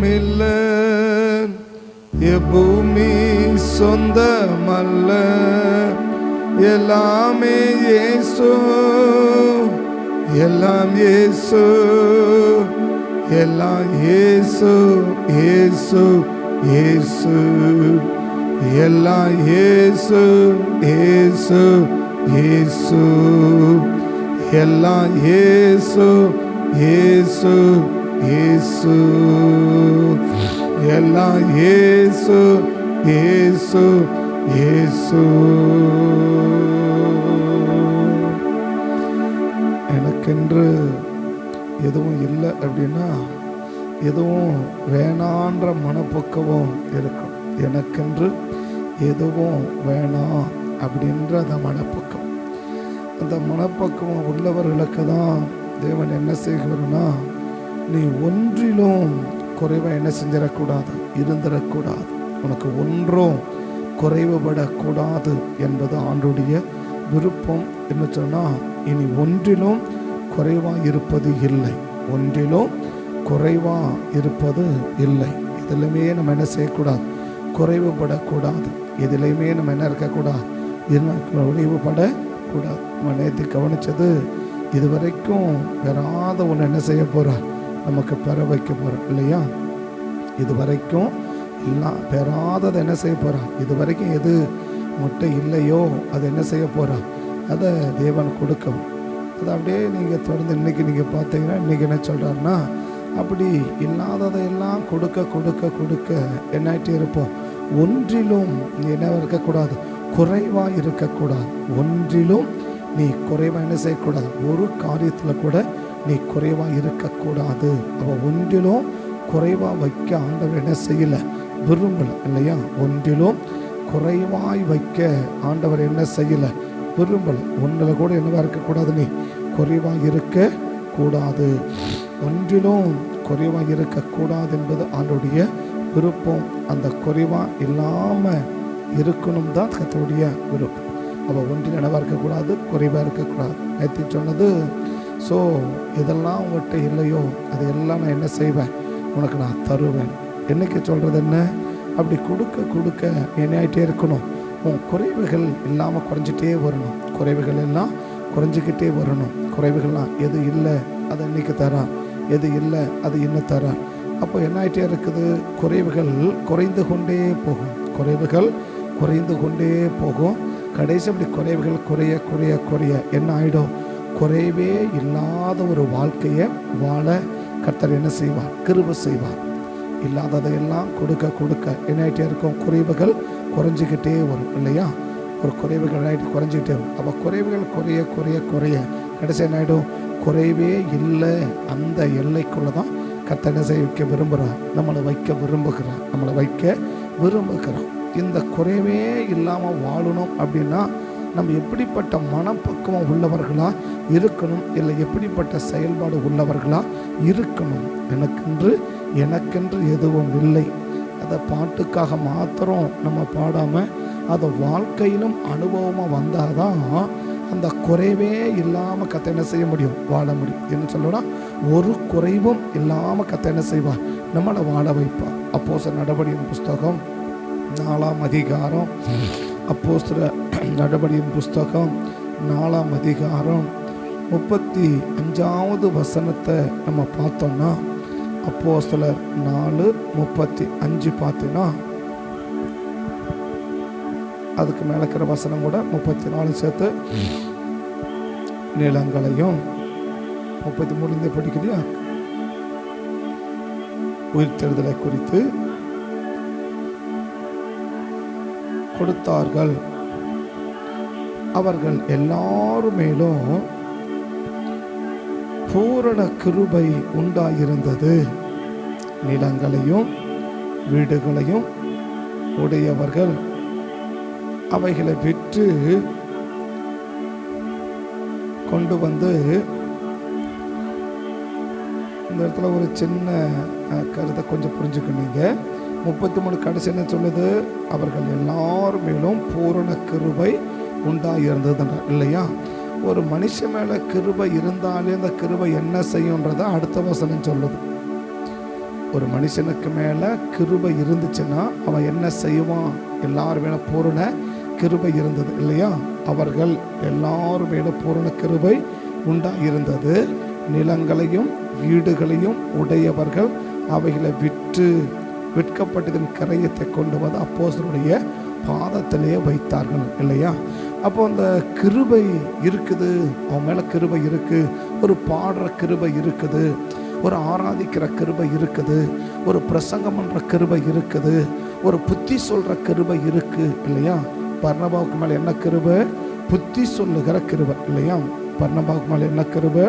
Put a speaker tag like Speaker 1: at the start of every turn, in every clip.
Speaker 1: சொந்தமில்ல, எப்பூமி சொந்தமல்ல, எல்லாமே இயேசு, எல்லாம் இயேசு, எல்லாம் இயேசு, இயேசு இயேசு, எல்லாம் இயேசு, இயேசு இயேசு, எல்லாம் இயேசு, இயேசு இயேசு, எல்லாம் இயேசு, இயேசு இயேசு. எனக்கென்று எதுவும் இல்லை அப்படின்னா எதுவும் வேணான்ற மனப்பக்குவம் இருக்கும். எனக்கென்று எதுவும் வேணாம் அப்படின்ற அந்த மனப்பக்குவம், அந்த மனப்பக்குவம் உள்ளவர்களுக்கு தான் தேவன் என்ன செய்கிறார்னா, நீ ஒன்றிலும் குறைவாக என்ன செஞ்சிடக்கூடாது, இருந்துடக்கூடாது, உனக்கு ஒன்றும் குறைவுபடக்கூடாது என்பது ஆண்டுடைய விருப்பம். என்ன சொன்னால், இனி ஒன்றிலும் குறைவாக இருப்பது இல்லை, ஒன்றிலும் குறைவாக இருப்பது இல்லை. எதிலுமே நம்ம என்ன செய்யக்கூடாது, குறைவுபடக்கூடாது. எதிலையுமே நம்ம என்ன இருக்கக்கூடாது, குறைவுபடக்கூடாது. நம்ம நேற்று கவனித்தது, இதுவரைக்கும் பெறாத ஒன்று என்ன செய்ய போகிறா, நமக்கு பெற வைக்க போகிறோம் இல்லையா? இதுவரைக்கும் எல்லாம் பெறாததை என்ன செய்ய போகிறா, இதுவரைக்கும் எது முட்டை இல்லையோ அது என்ன செய்ய போகிறா, அதை தேவன் கொடுக்கும். அது அப்படியே நீங்கள் தொடர்ந்து இன்றைக்கி நீங்கள் பார்த்தீங்கன்னா, இன்றைக்கி என்ன சொல்கிறாருன்னா, அப்படி இல்லாததையெல்லாம் கொடுக்க கொடுக்க கொடுக்க என்னாயிட்டே இருப்போம், ஒன்றிலும் நீ என்ன இருக்கக்கூடாது, குறைவாக இருக்கக்கூடாது. ஒன்றிலும் நீ குறைவாக என்ன செய்யக்கூடாது, ஒரு காரியத்தில் கூட நீ குறைவாக இருக்கக்கூடாது. அப்போ ஒன்றிலும் குறைவாக வைக்க ஆண்டவர் என்ன செய்யலை, விரும்பலை இல்லையா? ஒன்றிலும் குறைவாய் வைக்க ஆண்டவர் என்ன செய்யலை, விரும்பலை. ஒன்றில் கூட என்னவா இருக்கக்கூடாது, நீ குறைவாக இருக்கக்கூடாது. ஒன்றிலும் குறைவாக இருக்கக்கூடாது என்பது ஆண்டவருடைய விருப்பம். அந்த குறைவாக இல்லாமல் இருக்கணும் தான் கர்த்தருடைய விருப்பம். அப்போ ஒன்றில் என்னவா இருக்கக்கூடாது, குறைவாக இருக்கக்கூடாது. நேற்று சொன்னது, ஸோ இதெல்லாம் உங்கள்கிட்ட இல்லையோ அதையெல்லாம் நான் என்ன செய்வேன், உனக்கு நான் தருவேன். என்னைக்கு சொல்கிறது என்ன, அப்படி கொடுக்க கொடுக்க என்னாயிட்டே இருக்கணும், உன் குறைவுகள் இல்லாமல் குறைஞ்சிட்டே வரணும். குறைவுகள் எல்லாம் குறைஞ்சிக்கிட்டே வரணும். குறைவுகள்லாம் எது இல்லை அதை இன்னைக்கு தரா, எது இல்லை அது இன்னும் தரா. அப்போ என்னாயிட்டே இருக்குது, குறைவுகள் குறைந்து கொண்டே போகும், குறைவுகள் குறைந்து கொண்டே போகும். கடைசி அப்படி குறைவுகள் குறைய குறைய குறைய என்ன ஆகிடும், குறைவே இல்லாத ஒரு வாழ்க்கையை வாழ கர்த்தர் என்ன செய்வார், கிருபை செய்வார். இல்லாததையெல்லாம் கொடுக்க கொடுக்க என்னாயிட்டே இருக்கும், குறைவுகள் குறைஞ்சிக்கிட்டே வரும் இல்லையா? ஒரு குறைவுகள் ஆகிட்டு குறைஞ்சிக்கிட்டே வரும். அப்போ குறைவுகள் குறைய குறைய குறைய கடைசி என்ன ஆகிடும், குறைவே இல்லை. அந்த எல்லைக்குள்ளே தான் கர்த்தர் என்ன செய்ய வைக்க விரும்புகிறார், நம்மளை வைக்க விரும்புகிறார், நம்மளை வைக்க விரும்புகிறார். இந்த குறைவே இல்லாமல் வாழணும் அப்படின்னா நம்ம எப்படிப்பட்ட மனப்பக்குவம் உள்ளவர்களாக இருக்கணும், இல்லை எப்படிப்பட்ட செயல்பாடு உள்ளவர்களாக இருக்கணும். எனக்கென்று எதுவும் இல்லை, அதை பாட்டுக்காக மாத்திரம் நம்ம பாடாமல் அதை வாழ்க்கையிலும் அனுபவமாக வந்தால் தான் அந்த குறைவே இல்லாமல் கர்த்தர் என்ன செய்ய முடியும், வாழ முடியும். என்ன சொல்லலாம், ஒரு குறைவும் இல்லாமல் கர்த்தர் என்ன செய்வார், நம்மளை வாழ வைப்பார். அப்போஸ்தலர் நடபடியின் புஸ்தகம் 4ஆம் அதிகாரம், அப்போஸ்தலர் நடபடியின் புஸ்தகம் 4ஆம் அதிகாரம் 35வது வசனத்தை நம்ம பார்த்தோம்னா, அப்போஸ்தலர் 4:35 பார்த்தீங்கன்னா, அதுக்கு மேலே இருக்கிற வசனம் கூட 34 சேர்த்து நிலங்களையும் 33 படிக்கலையா, உயிர்த்தெழுதலை குறித்து கொடுத்தார்கள். அவர்கள் எல்லாருமேலும் பூரண கிருபை உண்டாயிருந்தது. நிலங்களையும் வீடுகளையும் உடையவர்கள் அவைகளை விற்று கொண்டு வந்து, இந்த இடத்துல ஒரு சின்ன கருத்தை கொஞ்சம் புரிஞ்சுக்கணுங்க. 33 கடைசி என்ன சொல்லுது, அவர்கள் எல்லாருமேலும் பூரண கிருபை உண்டாயிருந்தது இல்லையா? ஒரு மனுஷன் மேலே கிருபை இருந்தாலே அந்த கிருபை என்ன செய்யும்ன்றத அடுத்த வசனம் சொல்லுது. ஒரு மனுஷனுக்கு மேலே கிருபை இருந்துச்சுன்னா அவன் என்ன செய்வான்? எல்லாரும் மேலே பூரண கிருபை இருந்தது இல்லையா? அவர்கள் எல்லாரும் மேலே பூரண கிருபை உண்டாயிருந்தது. நிலங்களையும் வீடுகளையும் உடையவர்கள் அவைகளை விற்கப்பட்டதின் கரையத்தை கொண்டு வந்து அப்போஸ்தலருடைய பாதத்திலேயே வைத்தார்கள் இல்லையா? அப்போ அந்த கிருபை இருக்குது, அவன் மேலே கிருபை இருக்குது, ஒரு பாடுற கிருபை இருக்குது, ஒரு ஆராதிக்கிற கிருபை இருக்குது, ஒரு பிரசங்கம் பண்ணுற கிருபை இருக்குது, ஒரு புத்தி சொல்கிற கிருபை இருக்குது இல்லையா? பர்னபாவுக்கு மேலே என்ன கிருபை? புத்தி சொல்லுகிற கிருபை இல்லையா? பர்னபாவுக்கு மேலே என்ன கிருபை?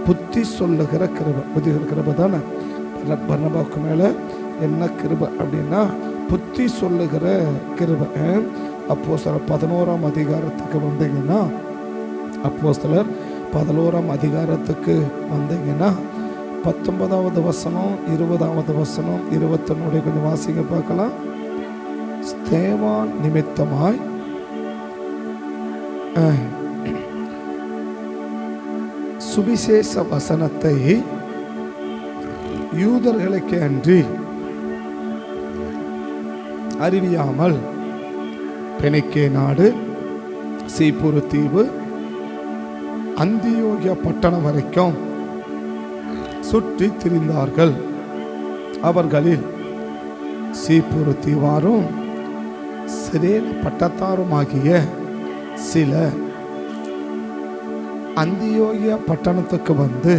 Speaker 1: புத்தி சொல்லுகிற கிருபை. புத்தி கிருபை தானே. பர்னபாவுக்கு மேலே என்ன கிருபை அப்படின்னா புத்தி சொல்லுகிற கிருபை. அப்போஸ்தலர் 11ஆம் அதிகாரத்துக்கு வந்தீங்கன்னா, அப்போஸ்தலர் 11ஆம் அதிகாரத்துக்கு வந்தீங்கன்னா 19வது வசனம் 20வது வசனம் 21 கொஞ்சம் வாசிங்க பார்க்கலாம். ஸ்தேவான் நிமித்தமாய் சுவிசேஷ வசனத்தை யூதர்களுக்கு அன்றி அறிவியாமல் பெனிக்கே நாடு, சீப்புரு தீவு, அந்தியோகிய பட்டணம் வரைக்கும் சுற்றி திரிந்தார்கள். அவர்களில் சீப்புரு தீவாரும் சிரேன பட்டத்தாருமாகிய சில அந்தியோகிய பட்டணத்துக்கு வந்து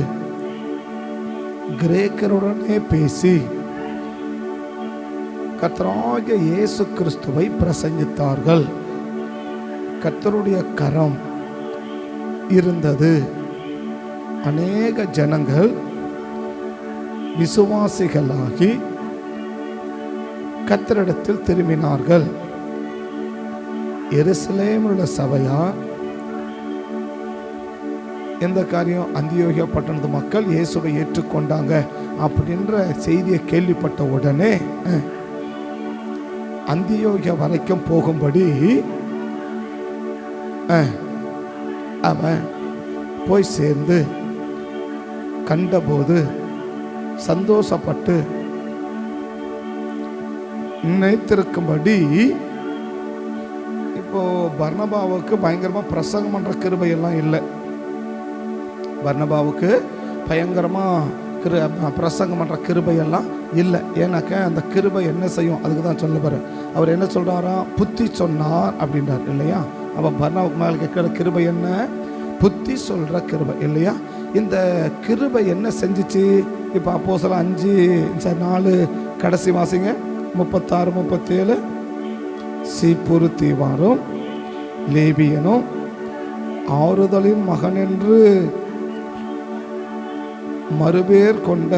Speaker 1: கிரேக்கருடனே பேசி கர்த்தராகிய இயேசு கிறிஸ்துவை பிரசங்கித்தார்கள். கர்த்தருடைய கரம் இருந்தது. அநேக ஜனங்கள் விசுவாசிகளாகி கர்த்தரிடத்தில் திரும்பினார்கள். எருசலேமில் உள்ள சபையார் எந்த காரியம்? அந்தியோகியா பட்டணத்து மக்கள் இயேசுவை ஏற்றுக்கொண்டாங்க அப்படின்ற செய்தியை கேள்விப்பட்ட உடனே அந்தியோகியா வரைக்கும் போகும்படி அவன் போய் சேர்ந்து கண்டபோது சந்தோஷப்பட்டு நினைத்திருக்கும்படி, இப்போ பர்னபாவுக்கு பயங்கரமா பிரசங்கம் பண்ற கிருபையெல்லாம் இல்லை. பர்னபாவுக்கு பயங்கரமா பிரசங்கம் பண்ற கிருபையெல்லாம் இல்லை. ஏன்னாக்க அந்த கிருபை என்ன செய்யும்? அதுக்கு தான் சொல்ல போற. அவர் என்ன சொல்றாரா? புத்தி சொன்னார் அப்படின்றார் இல்லையா? அப்ப பர்னபாவுக்கு மேல கேட்கிற கிருபை என்ன? புத்தி சொல்ற கிருபை இல்லையா? இந்த கிருபை என்ன செஞ்சிச்சு? இப்போ அப்போஸ்தலர் 5:4 கடைசி வாசிங்க, 36 37. சீப்புரு தீவாரும் லேபியனும் ஆறுதலின் மகன் என்று மறுபேர் கொண்ட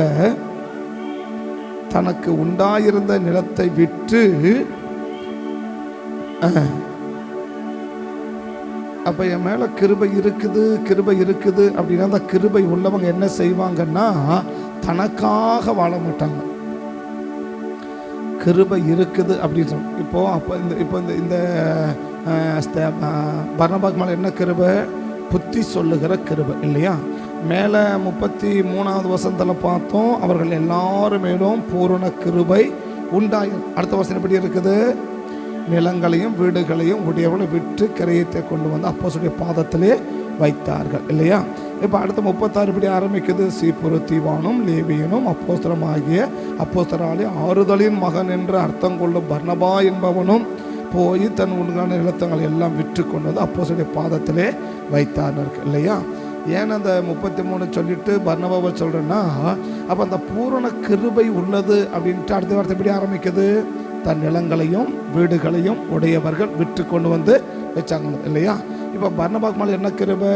Speaker 1: தனக்கு உண்டாயிருந்த நிலத்தை விற்று, அப்ப என் மேல கிருபை இருக்குது அப்படின்னா அந்த கிருபை உள்ளவங்க என்ன செய்வாங்கன்னா தனக்காக வாழ மாட்டாங்க. கிருபை இருக்குது அப்படின்னு சொல்லி இப்போ இந்த பர்னபாவுக்கு மேலே என்ன கிருபை? புத்தி சொல்லுகிற கிருபை இல்லையா? மேலே 33வது வசனத்தில் பார்த்தோம், அவர்கள் எல்லாரும் மேலும் பூரண கிருபை உண்டாயும். அடுத்த வசனம் எப்படி இருக்குது? நிலங்களையும் வீடுகளையும் உடையவனை விற்று கரையத்தை கொண்டு வந்து அப்போஸ்தலருடைய பாதத்திலே வைத்தார்கள் இல்லையா? இப்போ அடுத்த 36 இப்படி ஆரம்பிக்குது. சீப்புரு தீவானும் லேவியனும் அப்போஸ்தலராலே ஆறுதலின் மகன் என்று அர்த்தம் கொள்ளும் பர்னபா என்பவனும் போய் தன் உண்டான நிலத்தங்களை எல்லாம் விற்று கொண்டு வந்து அப்போஸ்தலருடைய பாதத்திலே வைத்தார்கள் இல்லையா? ஏன் அந்த 33 சொல்லிட்டு பர்னபாவை சொல்றேன்னா, அப்போ அந்த பூரண கிருபை உள்ளது அப்படின்ட்டு அடுத்த வார்த்தை எப்படி ஆரம்பிக்குது? தன் நிலங்களையும் வீடுகளையும் உடையவர்கள் விற்று கொண்டு வந்து வச்சாங்க இல்லையா? இப்போ பர்னபாவுக்கு மேலே என்ன கிருபை?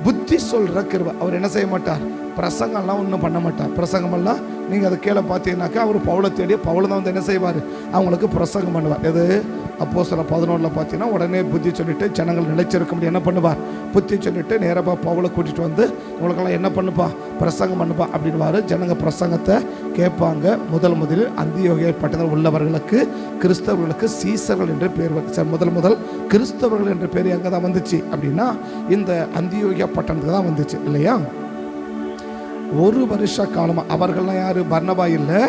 Speaker 1: புத்தி சொல்ற கிருபை. அவர் என்ன செய்ய மாட்டார்? பிரசங்கம்லாம் ஒன்றும் பண்ண மாட்டார். பிரசங்கமெல்லாம் நீங்கள் அதை கீழே பார்த்தீங்கன்னாக்கா அவர் பவுலை தேடி பவுலை தான் வந்து என்ன செய்வார்? அவங்களுக்கு பிரசங்கம் பண்ணுவார். எது? அப்போஸ்தலர் 11 பார்த்தீங்கன்னா உடனே புத்தி சொல்லிட்டு ஜனங்கள் நிலைச்சிருக்க முடியும் என்ன பண்ணுவார்? புத்தி சொல்லிட்டு நேராக பவுலை கூட்டிகிட்டு வந்து இவங்களுக்கெல்லாம் என்ன பண்ணுப்பா? பிரசங்கம் பண்ணுப்பா அப்படின்வாரு. ஜனங்க பிரசங்கத்தை கேட்பாங்க. முதலில் அந்தியோகியா பட்டணத்தில் உள்ளவர்களுக்கு கிறிஸ்தவர்களுக்கு சீசர்கள் என்று பேர் முதல் கிறிஸ்தவர்கள் என்ற பேர் எங்கே தான் வந்துச்சு அப்படின்னா இந்த அந்தியோகியா பட்டணத்துக்கு தான் வந்துச்சு இல்லையா? ஒரு வருஷ காலமா, அவர்கள்லாம் யாரு? பர்னபா இல்லை,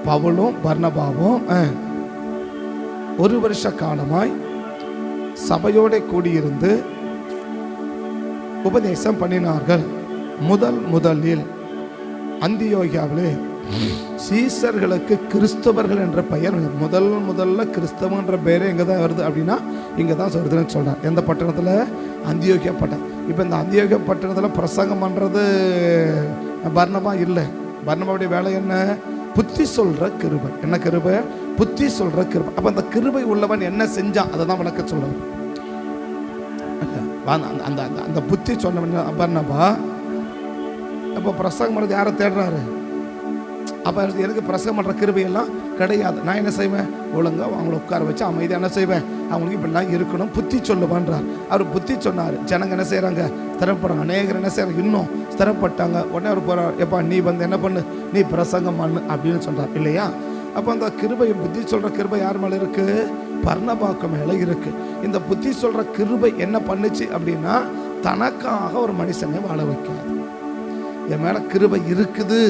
Speaker 1: பவுலும் பர்னபாவும் ஒரு வருஷ காலமாய் சபையோட கூடியிருந்து உபதேசம் பண்ணினார்கள். முதலில் அந்தியோகியாவிலே சீசர்களுக்கு கிறிஸ்தவர்கள் என்ற பெயர். முதல்ல கிறிஸ்தவம் என்ற பெயரே எங்கே தான் வருது அப்படின்னா இங்கே தான் வருதுன்னு சொல்கிறார். எந்த பட்டணத்தில்? அந்தியோகியா பட்டணம். இப்போ இந்த அந்தியோகியா பட்டணத்தில் பிரசங்கம் பண்ணுறது பர்னபா இல்லை. பர்னபாவுடைய வேலை என்ன? புத்தி சொல்கிற கிருபை. என்ன கிருபை? புத்தி சொல்கிற கிருபை. அப்போ அந்த கிருபை உள்ளவன் என்ன செஞ்சான் அதை தான் விளக்க சொல்கிறார். அந்த அந்த புத்தி சொன்ன பர்னபா இப்போ பிரசங்கம் பண்ணுறது யாரை தேடுறாரு? அப்போ எனக்கு பிரசங்கம் பண்ணுற கிருபையெல்லாம் கிடையாது. நான் என்ன செய்வேன்? ஒழுங்காக அவங்கள உட்கார வச்சு அமைதியாக என்ன செய்வேன்? அவங்களுக்கு இப்படிலாம் இருக்கணும், புத்தி சொல்லுவான்றார். அவர் புத்தி சொன்னார். ஜனங்க என்ன செய்கிறாங்க? ஸ்திரப்படுறாங்க. அநேகர் என்ன செய்கிறாங்க? இன்னும் ஸ்திரப்பட்டாங்க. உடனே அவர் போகிறார், எப்பா நீ வந்து என்ன பண்ணு, நீ பிரசங்கம் பண்ணு அப்படின்னு சொல்கிறார் இல்லையா? அப்போ அந்த கிருபை, புத்தி சொல்கிற கிருபை யார் மேலே இருக்குது? பர்னபாக்கு மேலே இருக்குது. இந்த புத்தி சொல்கிற கிருபை என்ன பண்ணுச்சு அப்படின்னா, தனக்காக ஒரு மனுஷனை வாழ வைக்காது. என் மேலே கிருபை இருக்குது,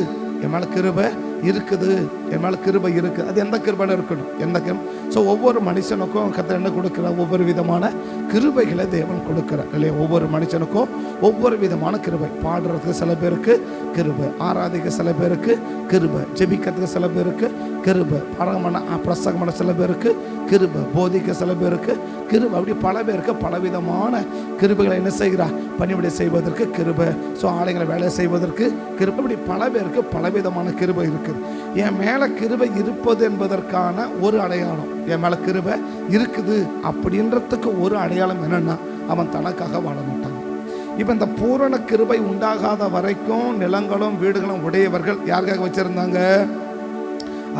Speaker 1: என் மேலே கிருபை இருக்குது, என் மேலே கிருபை இருக்குது. அது எந்த கிருபைன்னு இருக்கணும்? எந்த கிருபை? ஸோ ஒவ்வொரு மனுஷனுக்கும் கர்த்தர் என்ன கொடுக்குறார்? ஒவ்வொரு விதமான கிருபைகளை தேவன் கொடுக்குறார் இல்லையா? ஒவ்வொரு மனுஷனுக்கும் ஒவ்வொரு விதமான கிருபை. பாடுறதுக்கு சில பேருக்கு கிருபை, ஆராதிக்க சில பேருக்கு கிருபை, ஜெபிக்கிறதுக்கு சில பேருக்கு கிருபை, பிரசங்கம் பண்ண சில பேருக்கு கிருபை, போதிக்க சில பேருக்கு கிருபை. அப்படி பல பேருக்கு பலவிதமான கிருபைகளை என்ன செய்கிறார்? பணிவிடை செய்வதற்கு கிருபை. ஸோ ஆளுங்களை வேலை செய்வதற்கு கிருபை. இப்படி பல பேருக்கு பலவிதமான கிருபை இருக்குது. என் மேலே கிருபை இருப்பது என்பதற்கான ஒரு அடையாளம், என் மேலே கிருபை இருக்குது அப்படின்றதுக்கு ஒரு அடையாளம் என்னன்னா, அவன் தனக்காக வாழ மாட்டான். இப்போ இந்த பூரண கிருபை உண்டாகாத வரைக்கும் நிலங்களும் வீடுகளும் உடையவர்கள் யாருக்காக வச்சிருந்தாங்க?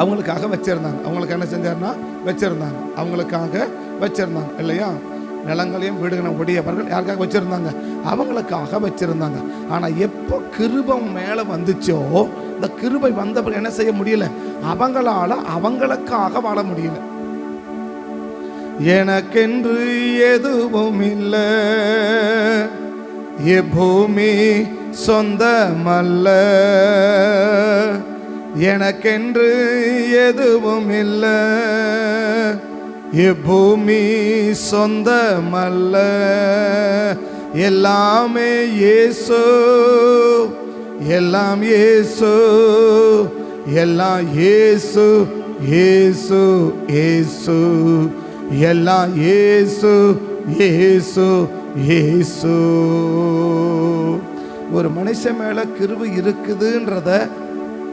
Speaker 1: அவங்களுக்காக வச்சிருந்தாங்க. அவங்களுக்கு என்ன செஞ்சாருன்னா வச்சிருந்தாங்க, அவங்களுக்காக வச்சிருந்தாங்க இல்லையா? நிலங்களையும் வீடுகளும் உடையவர்கள் யாருக்காக வச்சிருந்தாங்க? அவங்களுக்காக வச்சிருந்தாங்க. ஆனால் எப்போ கிருபம் மேலே வந்துச்சோ, இந்த கிருபை வந்தவர்கள் என்ன செய்ய முடியல? அவங்களால அவங்களுக்காக வாழ முடியல. எனக்கென்று எதுவும் இல்லை, எப்பூமி சொந்தமல்ல, எனக்கென்று எதுவும் இல்லை, எப்பூமி சொந்தமல்ல, எல்லாமே இயேசு, எல்லாம் இயேசு, எல்லாம் இயேசு, இயேசு இயேசு, எல்லாம் இயேசு, இயேசு இயேசு. ஒரு மனுஷன் மேல கிருபை இருக்குதுன்றத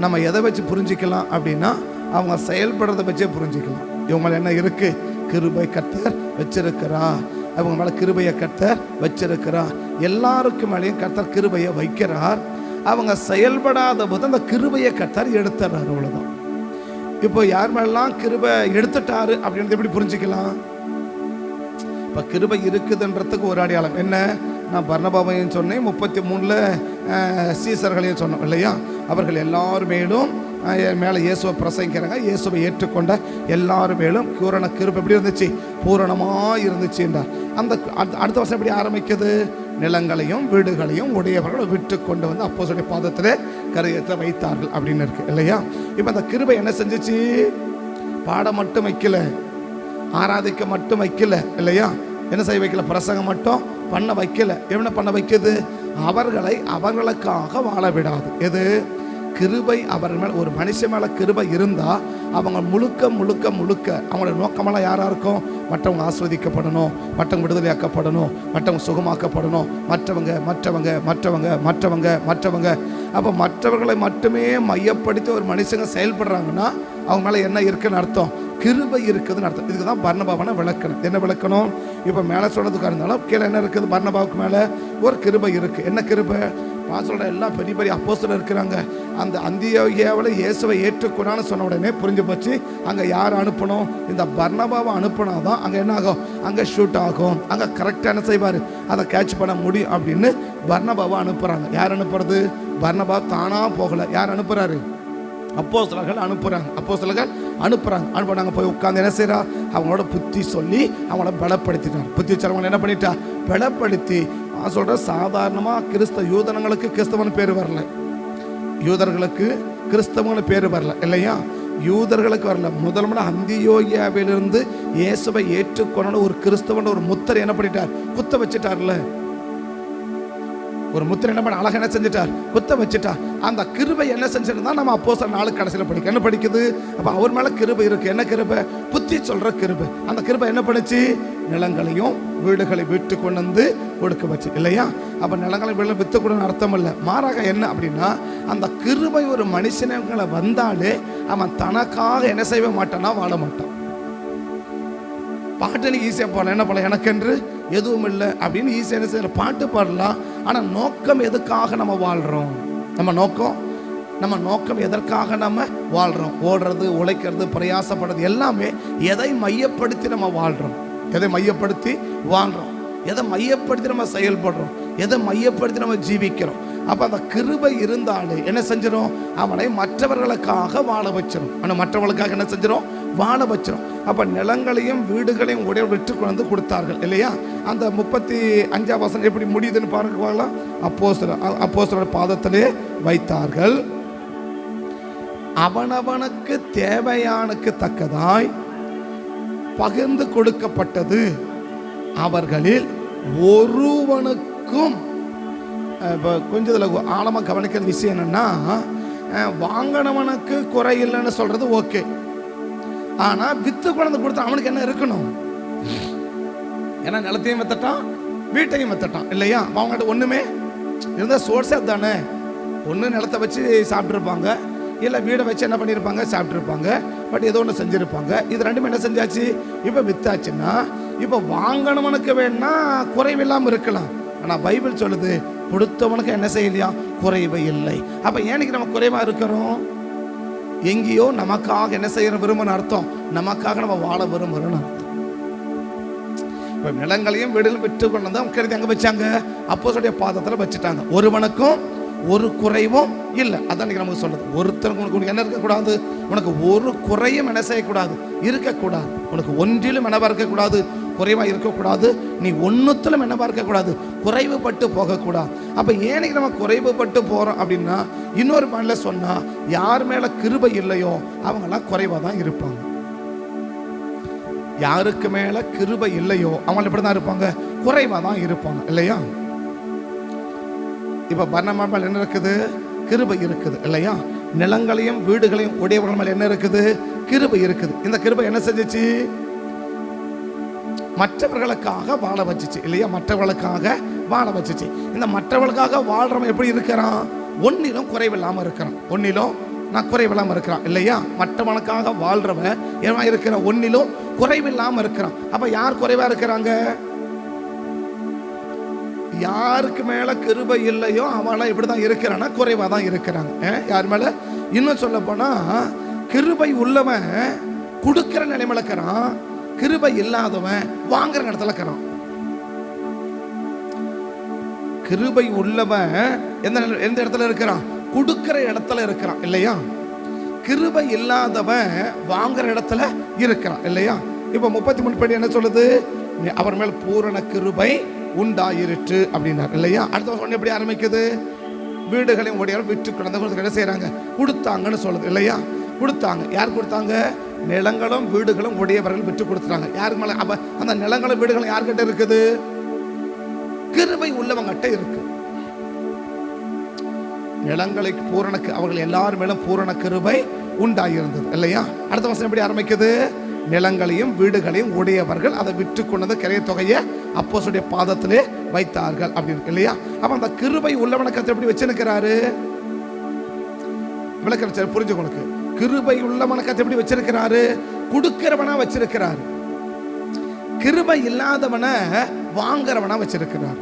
Speaker 1: நம்ம எதை வச்சு புரிஞ்சிக்கலாம் அப்படின்னா, அவங்க செயல்படுறதை வச்சே புரிஞ்சிக்கலாம். இவங்க என்ன இருக்கு? கிருபை கர்த்தர் வச்சிருக்கிறா, அவங்க மேல கிருபையை கர்த்தர் வச்சிருக்கிறார். எல்லாருக்கும் மேலேயும் கர்த்தர் கிருபையை வைக்கிறார். அவங்க செயல்படாத போது அந்த கிருபையை கர்த்தர் எடுத்துறாரு, அவ்வளவுதான். இப்போ யார் மேலாம் கிருபை எடுத்துட்டாரு அப்படின்றத எப்படி புரிஞ்சுக்கலாம்? இப்போ கிருபை இருக்குதுன்றதுக்கு ஒரு அடையாளம் என்ன? நான் பர்னபாவையும் சொன்னேன், 33 சீசர்களையும் சொன்னோம் இல்லையா? அவர்கள் எல்லாரும் மேலும் மேலே இயேசுவை பிரசங்கிக்கிறாங்க. இயேசுவை ஏற்றுக்கொண்ட எல்லாரும் மேலும் பூரண கிருபை எப்படி இருந்துச்சு? பூரணமாக இருந்துச்சு என்றார். அந்த அடுத்த வருஷம் எப்படி ஆரம்பிக்குது? நிலங்களையும் வீடுகளையும் உடையவர்களை விட்டு கொண்டு வந்து அப்போஸ்தலருடைய பாதத்திலே கரையேற்ற வைத்தார்கள் அப்படின்னு இருக்கு இல்லையா? இப்போ அந்த கிருபை என்ன செஞ்சிச்சு? பாட மட்டும் வைக்கல, ஆராதிக்க மட்டும் வைக்கல இல்லையா? என்ன செய்ய வைக்கல? பிரசங்கம் மட்டும் பண்ண வைக்கல. என்ன பண்ண வைக்குது? அவர்களை அவர்களுக்காக வாழ விடாது. எது? கிருபை அவர்கள் மேலே, ஒரு மனுஷன் மேலே கிருபை இருந்தால் அவங்க முழுக்க முழுக்க முழுக்க அவங்களோட நோக்கமெல்லாம் யாராக இருக்கும்? மற்றவங்க ஆஸ்வதிக்கப்படணும், மற்றவங்க விடுதலையாக்கப்படணும், மற்றவங்க சுகமாக்கப்படணும், மற்றவங்க மற்றவங்க மற்றவங்க மற்றவங்க மற்றவங்க. அப்போ மற்றவர்களை மட்டுமே மையப்படுத்தி ஒரு மனுஷங்க செயல்படுறாங்கன்னா அவங்க மேலே என்ன இருக்குன்னு அர்த்தம்? கிருபை இருக்குதுன்னு அர்த்தம். இதுக்கு தான் பர்னபாவனை விளக்கணும். என்ன விளக்கணும்? இப்போ மேலே சொல்றதுக்காக இருந்தாலும் கீழே என்ன இருக்குது? பர்னபாவுக்கு மேலே ஒரு கிருபை இருக்குது. என்ன கிருபை? பாசோட எல்லாம் பெரிய பெரிய அப்போஸ்தலர் இருக்கிறாங்க. அந்த அந்தியோகியாவில் இயேசுவை ஏற்றுக்கொண்டான்னு சொன்ன உடனே புரிஞ்சு போச்சு, அங்கே யார் அனுப்பணும்? இந்த பர்னபாவை அனுப்பினாதான் அங்கே என்ன ஆகும்? அங்கே ஷூட் ஆகும், அங்கே கரெக்டாக என்ன செய்வார்? அதை கேட்ச் பண்ண முடியும் அப்படின்னு பர்னபாவை அனுப்புகிறாங்க. யார் அனுப்புறது? பர்னபா தானாக போகலை. யார் அனுப்புகிறாரு? அப்போஸ்தலர்கள் அனுப்புகிறாங்க. அப்போஸ்தலர்கள் அனுப்புனாங்க. போய் உட்கார்ந்து என்ன செய்கிறா? அவங்களோட புத்தி சொல்லி அவங்கள பலப்படுத்திட்டார். புத்தி சொல்லவங்க என்ன பண்ணிட்டா? பலப்படுத்தி. நான் சொல்கிறேன், சாதாரணமாக கிறிஸ்தவ யூதனங்களுக்கு கிறிஸ்தவன் பேர் வரல. யூதர்களுக்கு கிறிஸ்தவங்களுக்கு பேர் வரல இல்லையா, யூதர்களுக்கு வரல. முதல் முறை அந்தியோகியாவிலிருந்து இயேசுவை ஏற்றுக்கொண்ட ஒரு கிறிஸ்தவன் ஒரு முத்திரை என்ன பண்ணிட்டார், குத்த வச்சுட்டார்ல. ஒரு முத்திரை என்ன பண்ண அழகா என்ன செஞ்சுட்டார், குத்த வச்சுட்டார். அந்த கிருபை என்ன செஞ்சிருந்தா நம்ம அப்போஸ்தலர் 4 கடைசியில் படிக்க என்ன படிக்குது. அப்ப அவர் மேல கிருபை இருக்கு. என்ன கிருபை, புத்தி சொல்ற கிருபை. அந்த கிருபை என்ன பண்ணுச்சு, நிலங்களையும் வீடுகளை விட்டு கொண்டு வந்து கொடுக்க வச்சு இல்லையா. அப்ப நிலங்களை வீடு வித்து கூட அர்த்தம் இல்லை, மாறாக என்ன அப்படின்னா அந்த கிருபை ஒரு மனுஷனங்களை வந்தாலே அவன் தனக்காக என்ன செய்ய மாட்டானா, வாழ மாட்டான். பாட்டு ஈஸியாக பாடலாம், என்ன பண்ணலாம், எனக்கென்று எதுவும் இல்லை அப்படின்னு ஈஸியாக என்ன செய்யலாம், பாட்டு பாடலாம். ஆனால் நோக்கம் எதுக்காக நம்ம வாழ்கிறோம், நம்ம நோக்கம் எதற்காக நம்ம வாழ்கிறோம், ஓடுறது, உழைக்கிறது, பிரயாசப்படுறது எல்லாமே எதை மையப்படுத்தி நம்ம வாழ்கிறோம், எதை மையப்படுத்தி வாழ்கிறோம், எதை மையப்படுத்தி நம்ம செயல்படுறோம், எதை மையப்படுத்தி நம்ம ஜீவிக்கிறோம். அப்போ அந்த கிருபை இருந்தாலே என்ன செஞ்சிடும், அவனை மற்றவர்களுக்காக வாழ வச்சிடும். ஆனால் மற்றவர்களுக்காக என்ன செஞ்சிடும், வாழ வச்சிடும். அப்போ நிலங்களையும் வீடுகளையும் உடைய விட்டு கொண்டு கொடுத்தார்கள் இல்லையா. அந்த 35 வசனம் எப்படி முடியுதுன்னு பாருங்க. அப்போஸ்தலர் பாதத்திலே வைத்தார்கள். அவனவனுக்கு தேவையானுக்கு தக்கதாய் பகிர்ந்து கொடுக்கப்பட்டது. அவர்களில் ஒருவனுக்கும் இப்போ கொஞ்சம் இதில் ஆழமாக கவனிக்கிற விஷயம் என்னன்னா, வாங்கினவனுக்கு குறை இல்லைன்னு சொல்றது ஓகே. ஆனால் வித்து குழந்தை கொடுத்தா அவனுக்கு என்ன இருக்கணும், ஏன்னா நிலத்தையும் வித்துட்டான், வீட்டையும் வித்துட்டான் இல்லையா. அவங்ககிட்ட ஒன்றுமே இருந்தால் சோர்ஸே தானே. ஒன்று நிலத்தை வச்சு சாப்பிட்ருப்பாங்க, இல்லை வீடை வச்சு என்ன பண்ணியிருப்பாங்க, சாப்பிட்ருப்பாங்க. பட் ஏதோ ஒன்று செஞ்சுருப்பாங்க. இது ரெண்டுமே என்ன செஞ்சாச்சு, இப்போ வித்தாச்சுன்னா இப்போ வாங்கினவனுக்கு வேணா குறைவில்லாமல் இருக்கலாம். ஆனால் பைபிள் சொல்லுது கொடுத்தவனுக்கு என்ன செய்யலையா, குறைவு இல்லை. அப்போ ஏன்னைக்கு நம்ம குறைவாக இருக்கிறோம், எங்கேயோ நமக்காக என்ன செய்யற விரும்புன்னு அர்த்தம், நமக்காக நம்ம வாழ விரும்புகிறோன்னு அர்த்தம். இப்போ நிலங்களையும் வீடுகளும் விட்டு கொண்டு வந்து அவங்க கருதி அங்கே வச்சாங்க, அப்போஸ்தலருடைய பாதத்தில் வச்சுட்டாங்க. ஒருவனுக்கும் ஒரு குறைவும் இல்லை. அதான் நமக்கு சொல்றது, ஒருத்தருக்கு உனக்கு என்ன இருக்கக்கூடாது, உனக்கு ஒரு குறையும் என்ன செய்யக்கூடாது, இருக்கக்கூடாது. உனக்கு ஒன்றிலும் என்னவா இருக்கக்கூடாது, குறைவா இருக்கக்கூடாது. நீ ஒன்றுத்திலும் என்னவா இருக்கக்கூடாது, குறைவுபட்டு போகக்கூடாது. அப்போ ஏனைக்கு நம்ம குறைவுபட்டு போகிறோம் அப்படின்னா, இன்னொரு பாடல சொன்னா, யார் மேல கிருபை இல்லையோ அவங்களாம் குறைவாக தான் இருப்பாங்க. யாருக்கு மேல கிருபை இல்லையோ அவங்க எப்படி தான் இருப்பாங்க, குறைவாக தான் இருப்பாங்க இல்லையா. இப்போ பர்னபா மேல் என்ன இருக்குது, கிருபை இருக்குது இல்லையா. நிலங்களையும் வீடுகளையும் உடையவர்கள் மேல் என்ன இருக்குது, கிருபை இருக்குது. இந்த கிருபை என்ன செஞ்சிச்சு, மற்றவர்களுக்காக வாழ வச்சிச்சு இல்லையா, மற்றவர்களுக்காக வாழ வச்சிச்சு. இந்த மற்றவர்களுக்காக வாழ்றவன் எப்படி இருக்கிறான், ஒன்னிலும் குறைவில்லாமல் இருக்கிறான், ஒன்னிலும் நான் குறைவில்லாமல் இருக்கிறான் இல்லையா. மற்றவனுக்காக வாழ்றவன் ஏன் இருக்கிற, ஒன்னிலும் குறைவில்லாமல் இருக்கிறான். அப்ப யார் குறைவா இருக்கிறாங்க, யாருக்கு மேல கிருபை இல்லையோ அவளை இப்படிதான் இருக்கிறான்னா குறைவா தான் இருக்கிறாங்க. யார் மேல, இன்னும் சொல்ல போனா கிருபை உள்ளவன் கொடுக்கிற நிலைமையில இருக்கிறான், கிருபை இல்லாதவன் வாங்குற இடத்துல இருக்கிறான். கிருபை உள்ளவன் எந்த இடத்துல இருக்கிறான், கொடுக்கிற இடத்துல இருக்கிறான் இல்லையா. கிருபை இல்லாதவன் வாங்குற இடத்துல இருக்கிறான் இல்லையா. இப்ப 33 படி என்ன சொல்லுது, அவர் மேல் பூரண கிருபை உண்டாயிருச்சு அப்படின்னார் இல்லையா. அடுத்த வருஷம் எப்படி ஆரம்பிக்குது, வீடுகளையும் உடையார் விற்று கிடந்தவங்களுக்கு என்ன செய்யறாங்க, கொடுத்தாங்கன்னு சொல்லுது இல்லையா. கொடுத்தாங்க, யார் கொடுத்தாங்க, நிலங்களும் வீடுகளும் உடையவர்கள் விற்று கொடுத்துட்டாங்க. யாருக்கு மேல, அப்ப அந்த நிலங்களும் வீடுகளும் யார்கிட்ட இருக்குது, கிருபை உள்ளவங்கிட்ட இருக்கு. நிலங்களை பூரணக்கு அவர்கள் எல்லாரும் மேலும் பூரண கிருபை உண்டாயிருந்தது இல்லையா. அடுத்த வருஷம் எப்படி ஆரம்பிக்குது, நிலங்களையும் வீடுகளையும் உடையவர்கள் அதை விற்று கொண்டது கிரைய தொகையை அப்போஸ்தலருடைய பாதத்திலே வைத்தார்கள் அப்படின்னு இல்லையா. அப்ப அந்த கிருபை உள்ளவனை கர்த்தர் எப்படி வச்சிருக்கிறாரு, விளக்க புரிஞ்சுக்கொள்ளுக்கு. கிருபை உள்ளவனை கர்த்தர் எப்படி வச்சிருக்கிறாரு, கொடுக்கிறவனா வச்சிருக்கிறாரு. கிருபை இல்லாதவனை வாங்குறவனா வச்சிருக்கிறார்.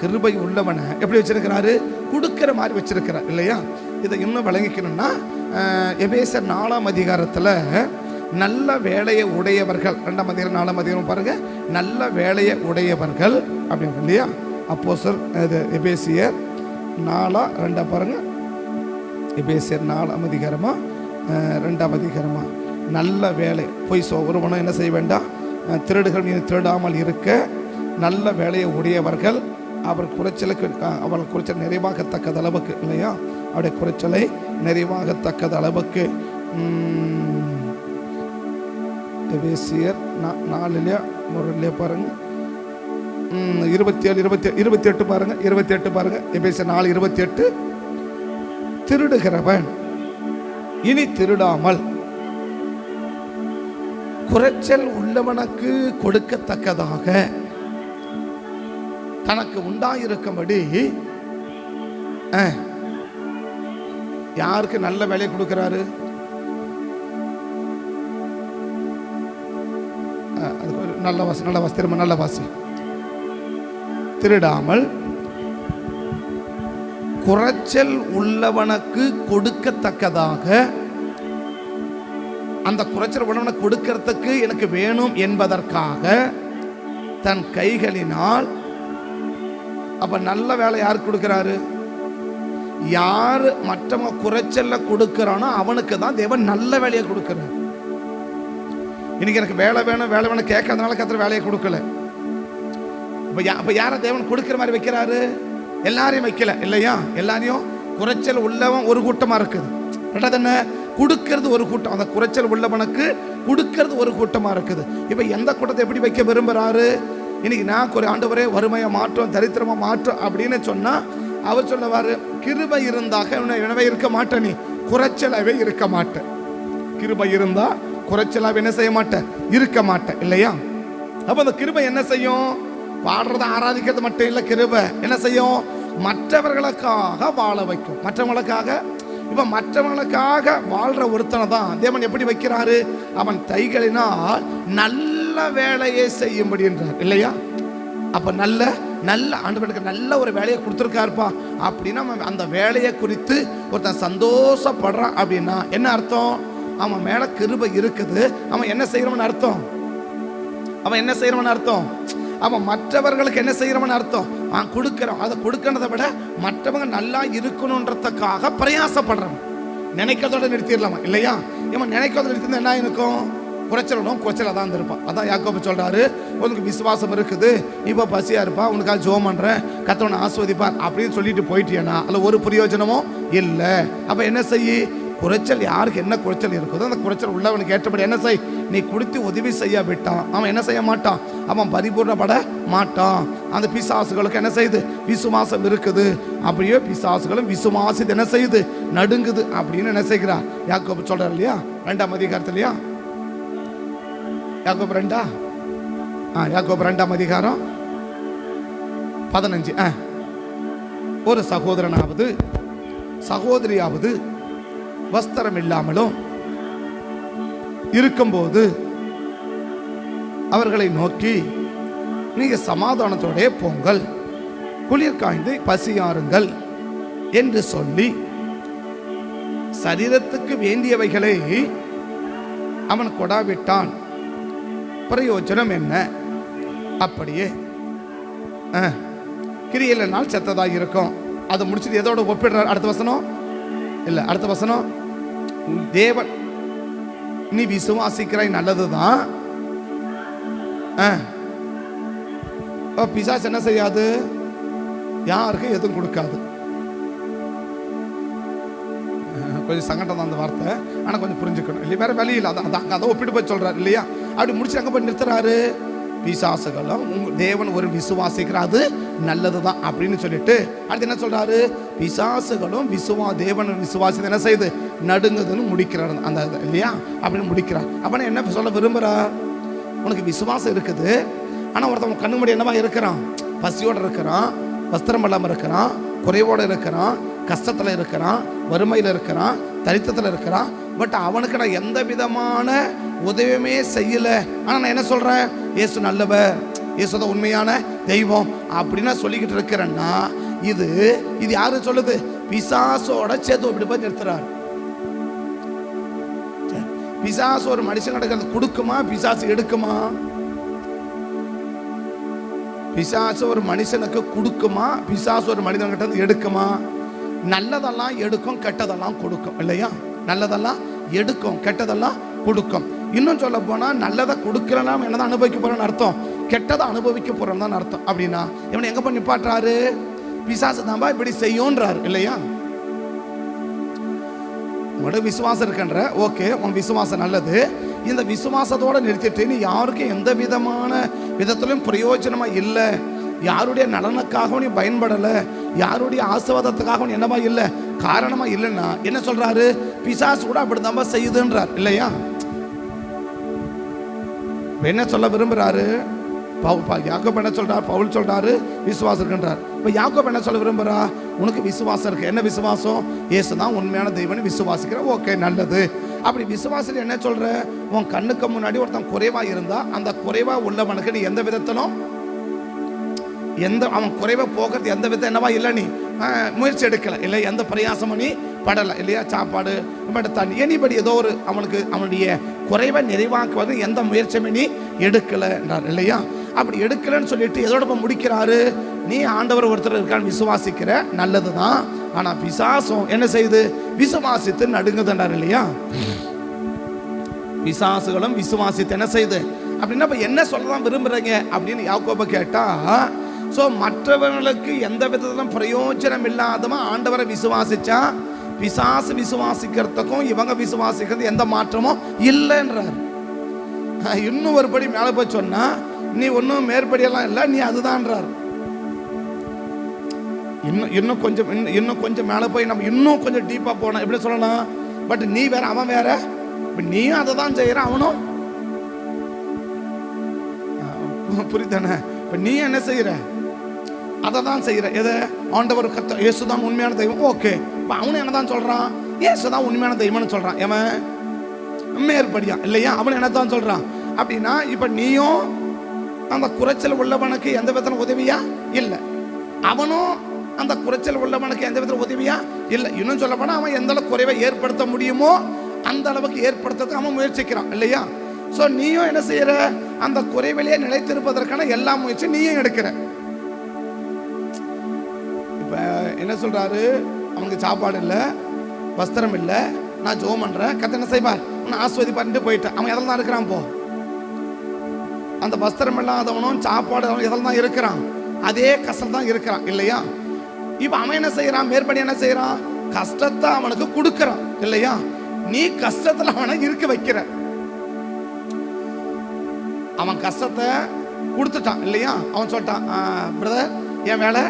Speaker 1: கிருபை உள்ளவனை எப்படி வச்சிருக்கிறாரு, கொடுக்கிற மாதிரி வச்சிருக்கிறார் இல்லையா. இதை இன்னும் விளங்கிக்கணும்னா எபேசியர் 4ஆம் அதிகாரத்தில் நல்ல வேலையை உடையவர்கள், 2ஆம் அதிகாரம் 4ஆம் அதிகாரம் பாருங்க, நல்ல வேலையை உடையவர்கள் அப்படின்னு இல்லையா. அப்போஸ்தலர் எபேசியர் 4:2 பாருங்க, எபேசியர் 4ஆம் அதிகாரமா 2ஆம் அதிகாரமா, நல்ல வேலை, பொய் ஒருவனும் என்ன செய்ய வேண்டாம், திருடுகள் நீ திருடாமல் இருக்க நல்ல வேலையை உடையவர்கள் அவர் குறைச்சலுக்கு அவள் குறைச்சல் நிறைவாகத்தக்கது அளவுக்கு இல்லையா, அவருடைய குறைச்சலை நிறைவாகத்தக்கது அளவுக்கு. எபேசியர் 4 முறையிலே பாருங்க, 27 பாருங்க, 28 பாருங்க. எபேசியர் 4:28, திருடுகிறவன் இனி திருடாமல் குறைச்சல் உள்ளவனுக்கு கொடுக்கத்தக்கதாக தனக்கு உண்டாயிருக்கும்படி. யாருக்கு நல்ல வேலை கொடுக்கிறாரு? நல்ல வாசி திரும்ப நல்ல வாசி. திருடாமல் குறைச்சல் உள்ளவனுக்கு கொடுக்கத்தக்கதாக, அந்த குறைச்சல் உள்ளவனுக்கு கொடுக்கிறதுக்கு எனக்கு வேணும் என்பதற்காக தன் கைகளினால். அப்ப நல்ல வேலை யாருக்கு கொடுக்கிறாரு? யாரு மற்றவங்க குறைச்சல்ல கொடுக்கிறானோ அவனுக்கு தான் தேவன் நல்ல வேலையை கொடுக்கிறார். இன்னைக்கு எனக்கு வேலை வேணும் கேட்கறதுனால கர்த்தர் வேலையை கொடுக்கல. அப்ப யார தேவன் கொடுக்கிற மாதிரி வைக்கிறாரு? எல்லாரையும் வைக்கல இல்லையா? எல்லாரையும் குறைச்சல் உள்ளவன் ஒரு கூட்டமா இருக்குது. என்ன கொடுக்கிறது ஒரு கூட்டம், அந்த குறைச்சல் உள்ளவனுக்கு கொடுக்கிறது ஒரு கூட்டமா இருக்குது. இப்ப எந்த கூட்டத்தை எப்படி வைக்க விரும்புறாரு? இன்னைக்கு நான் ஒரு ஆண்டவரே வறுமையை மாற்றம், தரித்திரமா மாற்றம் அப்படின்னு சொன்னா அவர் சொல்லுவாரு, கிருபை இருந்தாக எனவே இருக்க மாட்டேன், நீ குறைச்சலாவே இருக்க மாட்டேன். கிருபை இருந்தா குறைச்சலாவே என்ன செய்ய மாட்டேன், இருக்க மாட்டேன் இல்லையா? அப்ப அந்த கிருபை என்ன செய்யும்? பாடுறத ஆராதிக்கிறது மட்டும் இல்ல, கிருபை என்ன செய்யும்? மற்றவர்களுக்காக வாழ வைக்கும். மற்றவங்களுக்காக வாழ்ற ஒருத்தனை தான் தேவன் எப்படி வைக்கிறாரு? அவன் கைகளினால் நல்ல வேலையை செய்யும்படி என்றார் இல்லையா? அப்ப நல்ல ஆண்டவனுக்கு நல்ல ஒரு வேலையை கொடுத்துருக்காருப்பா அப்படின்னா அந்த வேலையை குறித்து ஒருத்தன் சந்தோஷப்படுறான் அப்படின்னா என்ன அர்த்தம்? அவன் மேல கிருபை இருக்குது. அவன் என்ன செய்யறவன் அர்த்தம்? அவன் மற்றவர்களுக்கு என்ன செய்யறவன் அர்த்தம்? அவன் கொடுக்கிறான். அதை கொடுக்கறதை விட மற்றவங்க நல்லா இருக்கணும்ன்றதுக்காக பிரயாசப்படுறவன். நினைக்கிறதோட நிறுத்திடலாமா இல்லையா? இவன் நினைக்கிறத நிறுத்தி என்ன இருக்கும்? குறைச்சல தான் இருப்பான். அதான் யாக்கோபு சொல்றாரு, உனக்கு விசுவாசம் இருக்குது, இப்ப பசியா இருப்பா, உனக்காக ஜெபம் பண்றேன், கர்த்தர் ஆசீர்வதிப்பார் அப்படின்னு சொல்லிட்டு போயிட்டியனா அதுல ஒரு பிரயோஜனமும் இல்லை. அப்ப என்ன செய்ய? குறைச்சல் யாருக்கு என்ன குறைச்சல் இருக்குதோ அந்த குறைச்சல் உள்ளவனுக்கு ஏற்றபடி என்ன செய்? நீ கொடுத்து உதவி செய்ய விட்டான் அவன் என்ன செய்ய மாட்டான்? அவன் பரிபூர்ணப்பட மாட்டான். அந்த பிசாசுகளுக்கு என்ன செய்யுது? விசுவாசம் இருக்குது. அப்படியே பிசாசுகளும் விசுவாசி என்ன செய்யுது? நடுங்குது அப்படின்னு என்ன செய்கிறார்? யாக்கோபு சொல்றார் இல்லையா 2ஆம் அதிகாரத்திலையா? யாக்கோபு 2ஆம் அதிகாரம் 15. ஒரு சகோதரனாவது சகோதரியாவது வஸ்திரம் இல்லாமலும் இருக்கும்போது அவர்களை நோக்கி, நீங்க சமாதானத்தோட போங்கள், குளிர் காய்ந்து பசியாருங்கள் என்று சொல்லி சரீரத்துக்கு வேண்டியவைகளை அவன் கொடாவிட்டான் பிரயோஜனம் என்ன? அப்படியே கிரியையினால் செத்ததாக இருக்கும். அதை முடிச்சுட்டு எதோட ஒப்பிடுறார்? அடுத்த வசனம் தேவன் நீ விசுவாசிக்கிறாய் நல்லதுதான். பிசாசு என்ன செய்யாது? யாருக்கும் எதுவும் கொடுக்காது. கொஞ்சம் சங்கடம் தான் அந்த வார்த்தை, ஆனா கொஞ்சம் புரிஞ்சுக்கணும் இல்லையா? வேற வழி இல்லை. அதை ஒப்பிட்டு போய் சொல்றாரு இல்லையா? அப்படி முடிச்சு அங்க போய் நிறுத்துறாரு. பிசாசுகளும் தேவன் ஒரு விசுவாசிக்கிறார், அது நல்லதுதான் அப்படின்னு சொல்லிட்டு அடுத்து என்ன சொல்றாரு? பிசாசுகளும் தேவன் விசுவாசி என்ன செய்யுது? நடுங்குதுன்னு முடிக்கிறார் அந்த இல்லையா? அப்படின்னு முடிக்கிறார். அப்ப என்ன சொல்ல விரும்புறார்? உனக்கு விசுவாசம் இருக்குது, ஆனா ஒருத்தவங்க கண்ணு முடி என்னவா இருக்கிறான்? பசியோட இருக்கிறான், வஸ்திரம் இல்லாம இருக்கிறான், குறைவோட இருக்கிறான், கஷ்டத்துல இருக்கிறான், வறுமையில இருக்கிறான், தரித்திரத்துல இருக்கிறான். பட் அவனுக்கு நான் எந்த விதமான உதவியுமே செய்யல. ஆனா நான் என்ன சொல்றேன்? இயேசு நல்லவர், இயேசுதான் உண்மையான தெய்வம் அப்படின்னு சொல்லிக்கிட்டு இருக்கிறேன்னா இது யாரு சொல்லுது? பிசாசோட சேர்த்து இப்படி போய் நிறுத்துறாரு. பிசாசு ஒரு மனுஷன் கிடக்கிறது கொடுக்குமா? பிசாசு எடுக்குமா? பிசாசு ஒரு மனுஷனுக்கு கொடுக்குமா? பிசாசு ஒரு மனிதன் கிட்ட எடுக்குமா? நல்லதெல்லாம் எடுக்கும், கெட்டதெல்லாம் கொடுக்கும் இல்லையா? நல்லதெல்லாம் எடுக்கும், கெட்டதெல்லாம் கொடுக்கும். இன்னும் சொல்ல போனா நல்லதை கொடுக்கலாம் என்னதான் அனுபவிக்க போறேன்னு அர்த்தம். கெட்டதை அனுபவிக்க போறோம் தான் அர்த்தம். அப்படின்னா இவனை எங்க போய் நிப்பாட்டுறாரு? பிசாசு தான்பா இப்படி செய்யும்ன்றாரு இல்லையா? உங்களோட விசுவாசம் இருக்கின்ற ஓகே, உன் விசுவாசம் நல்லது. இந்த விசுவாசத்தோட நிறுத்திட்டு நீ யாருக்கும் எந்த விதமான விதத்திலும் பிரயோஜனமா இல்லை, யாருடைய நலனுக்காகவும் நீ பயன்படலை, யாருடைய ஆசீர்வாதத்துக்காகவும் நீ என்னவா இல்லை, காரணமா இல்லைன்னா என்ன சொல்றாரு? பிசாசு கூட அப்படிதான் செய்யுதுன்றார் இல்லையா? என்ன சொல்ல விரும்புறாரு? யாக்கோபு என்ன சொல்றார்? பவுல் சொல்றாரு விசுவாசம் இருக்குன்றார். இப்ப யாக்கோபு என்ன சொல்ல விரும்புறா? உனக்கு விசுவாசம் இருக்கு. என்ன விசுவாசம்? இயேசுதான் உண்மையான தெய்வம்னு விசுவாசிக்கிற. ஓகே, நல்லது. அப்படி விசுவாசத்தில் என்ன சொல்ற? உன் கண்ணுக்கு முன்னாடி ஒருத்தன் குறைவா இருந்தா அந்த குறைவா உள்ளவனுக்கு நீ எந்த விதத்திலும் அவன் குறைவா போகிறது எந்த விதம் என்னவா இல்லை, நீ முயற்சி எடுக்கல இல்லை, எந்த பிரயாசமும் நீ படலை இல்லையா? சாப்பாடு தண்ணி எனிபடி ஏதோ ஒரு அவனுக்கு அவனுடைய குறைவை நிறைவாக்குவது எந்த முயற்சியுமே நீ எடுக்கலை என்றார் இல்லையா? அப்படி எடுக்கலன்னு சொல்லிட்டு எதோட முடிக்கிறாரு? நீ ஆண்டவர் ஒருத்தர் இருக்கான்னு விசுவாசிக்கிற, நல்லதுதான். ஆனா பிசாசும் என்ன செய்யுது? விசுவாசித்து நடுங்குதுன்றார் இல்லையா? பிசாசுகளும் விசுவாசித்து என்ன செய்யுது அப்படின்னா என்ன சொல்லதான் விரும்புறீங்க அப்படின்னு யாக்கோபு கேட்டா, சோ மற்றவர்களுக்கு எந்த விதத்திலும் பிரயோஜனம் இல்லாதவன் ஆண்டவரை விசுவாசிச்சா பிசாசு விசுவாசிக்கிறதுக்கும் இவங்க விசுவாசிக்கிறது எந்த மாற்றமும் இல்லைன்றார். இன்னும் ஒருபடி மேலே போய் சொன்னா, நீ ஒன்றும் மேற்படியெல்லாம் இல்லை, நீ அதுதான்றார். இன்னும் கொஞ்சம் மேலே போய் நம்ம இன்னும் கொஞ்சம் டீப்பா போனோம் எப்படி சொல்லலாம்? பட் நீ வேற அவன் வேற, நீயும் அதை தான் செய்யற, அவனும் புரியுதானே? இப்ப நீ என்ன செய்யற? அதை தான் செய்யற. எதை? ஆண்டவர் கர்த்தர் இயேசுதான் உண்மையான தெய்வம். ஓகே, இப்ப அவனு என்னதான் சொல்றான்? இயேசுதான் உண்மையான தெய்வம்னு சொல்றான். எவன்? மேற்படியா இல்லையா? அவன் என்னதான் சொல்றான் அப்படின்னா, இப்ப நீயும் அந்த குறைச்சல் உள்ளவனுக்கு எந்த விதத்துல உதவியா இல்லை, அவனும் அந்த குறைச்சல் உள்ளவனுக்கு எந்த விதத்துல உதவியா இல்லை. இன்னும் சொல்ல போனா அவன் எந்த அளவுக்கு குறைவை ஏற்படுத்த முடியுமோ அந்த அளவுக்கு ஏற்படுத்த அவன் முயற்சிக்கிறான் இல்லையா? சோ நீயும் என்ன செய்யற? அந்த குறைவிலேயே நிலைத்திருப்பதற்கான எல்லா முயற்சியும் நீயும் எடுக்கிற. இப்ப என்ன சொல்றாரு? அவனுக்கு சாப்பாடு இல்லை, வஸ்திரம் இல்லை, நான் ஜெபம் பண்றேன், கர்த்தர் என்ன செய்வார்? நான் ஆஸ்வதிப்பார்ட்டு போயிட்டேன். அவன் எதில் தான் இருக்கிறான்? போ, அந்த வஸ்திரம் இல்லாதவனும் சாப்பாடு எதில் தான் இருக்கிறான்? அதே கஷ்டம் தான் இருக்கிறான் இல்லையா? இப்ப அவன் என்ன செய்யறான்? மேற்படி என்ன செய்யறான்? கஷ்டத்தை அவனுக்கு கொடுக்கறான் இல்லையா? நீ கஷ்டத்துல அவனை இருக்க வைக்கிற. அவன் கஷ்டத்தை கொடுத்துட்டான் இல்லையா? அவன் சொல்லிட்டான், பிரதர் என் வேலை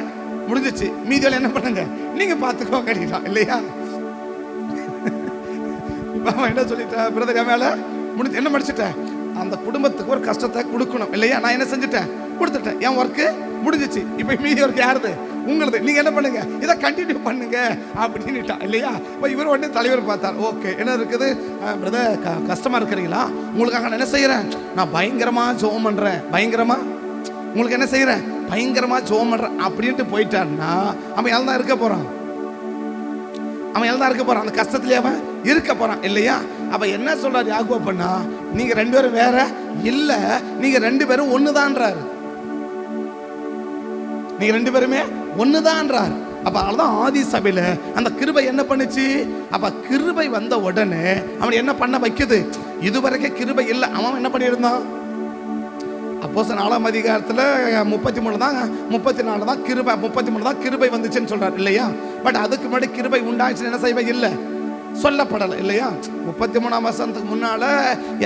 Speaker 1: முடிஞ்சிச்சு, மீதியில என்ன பண்ணுங்க நீங்க பாத்துக்கோ கட்டிட்டான் இல்லையா? இப்ப அவன் என்ன சொல்லிட்டான்? பிரதர் என் வேலை முடிஞ்சு, என்ன முடிச்சுட்ட? அந்த குடும்பத்துக்கு ஒரு கஷ்டத்தை கொடுக்கணும் இல்லையா? நான் என்ன செஞ்சுட்டேன்? கொடுத்துட்டேன். என் ஒர்க்கு முடிஞ்சிச்சு. இப்ப மீதி ஒர்க் யாருது? உங்களது. நீங்க என்ன பண்ணுங்க, இதை கண்டினியூ பண்ணுங்க அப்படின்னுட்டான் இல்லையா? இப்போ இவர் உடனே தலைவர் பார்த்தார். ஓகே, என்ன இருக்குது பிரதர், கஷ்டமா இருக்கிறீங்களா? உங்களுக்காக நான் என்ன செய்யறேன்? நான் பயங்கரமா ஜெபம் பண்றேன், பயங்கரமா உங்களுக்கு என்ன செய்யறேன்? பயங்கரமா ஜெபம் பண்றேன் அப்படின்ட்டு போயிட்டான்னா அவன் எல்லாம் தான் இருக்க போறான். அவன் எல்லாம் இருக்க போறான், அந்த கஷ்டத்திலே அவன் இருக்க போறான் இல்லையா? அப்ப என்ன சொல்றாரு யாக்கோபு? பண்ணா நீங்க ரெண்டு பேரும் வேற இல்ல, நீங்க ரெண்டு பேரும் ஒண்ணுதான்றாரு. நீங்க ரெண்டு பேருமே ஒண்ணுதான்றார். அப்ப அதனாலதான் ஆதி சபையில அந்த கிருபை என்ன பண்ணுச்சு? அப்ப கிருபை வந்த உடனே அவன் என்ன பண்ண வைக்குது? இதுவரைக்கும் கிருபை இல்லை, அவன் என்ன பண்ணியிருந்தான்? அப்போஸ்தலர் 4ஆம் அதிகாரத்துல 34 தான் கிருபை, 33 தான் கிருபை வந்துச்சுன்னு சொல்றாரு இல்லையா? பட் அதுக்கு முன்னாடி கிருபை உண்டாச்சுன்னு என்ன செய்வே இல்லை, சொல்லப்படலை இல்லையா? 33ஆம் வசனத்துக்கு முன்னால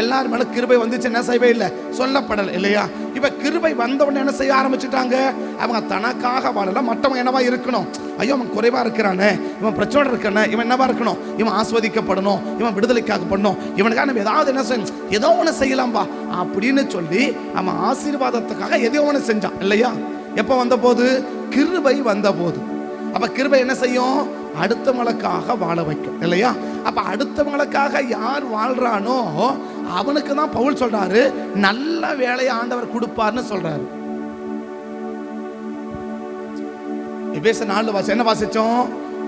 Speaker 1: எல்லாரும் மேல கிருபை வந்துச்சு, என்ன செய்வே இல்லை, சொல்லப்படலை இல்லையா? இப்ப கிருபை வந்த உடனே என்ன செய்ய ஆரம்பிச்சுட்டாங்க? அவங்க தனக்காக வாழல, மற்றவங்க என்னவா இருக்கணும்? ஐயோ அவன் குறைவா இருக்கிறானே, இவன் பிரச்சனை இருக்கானே, இவன் என்னவா இருக்கணும்? இவன் ஆஸ்வதிக்கப்படணும், இவன் விடுதலைக்காகப்படணும், இவனுக்காக நம்ம ஏதாவது என்ன செய்யணும், ஏதோ ஒன்று செய்யலாம்பா அப்படின்னு சொல்லி அவன் ஆசீர்வாதத்துக்காக எதோ ஒன்று செஞ்சான் இல்லையா? எப்போ வந்த போது? கிருபை வந்த போது. அப்ப கிருபை என்ன செய்யும்? அடுத்தவங்களுக்காக வாழ வைக்கும் இல்லையா? அப்ப அடுத்தவங்களுக்காக யார் வாழ்றானோ அவனுக்கு தான் பவுல் சொல்றாரு நல்ல வேலையை ஆண்டவர் கொடுப்பார்னு சொல்றாரு. எபேசியர் 4 என்ன வாசிச்சோம்?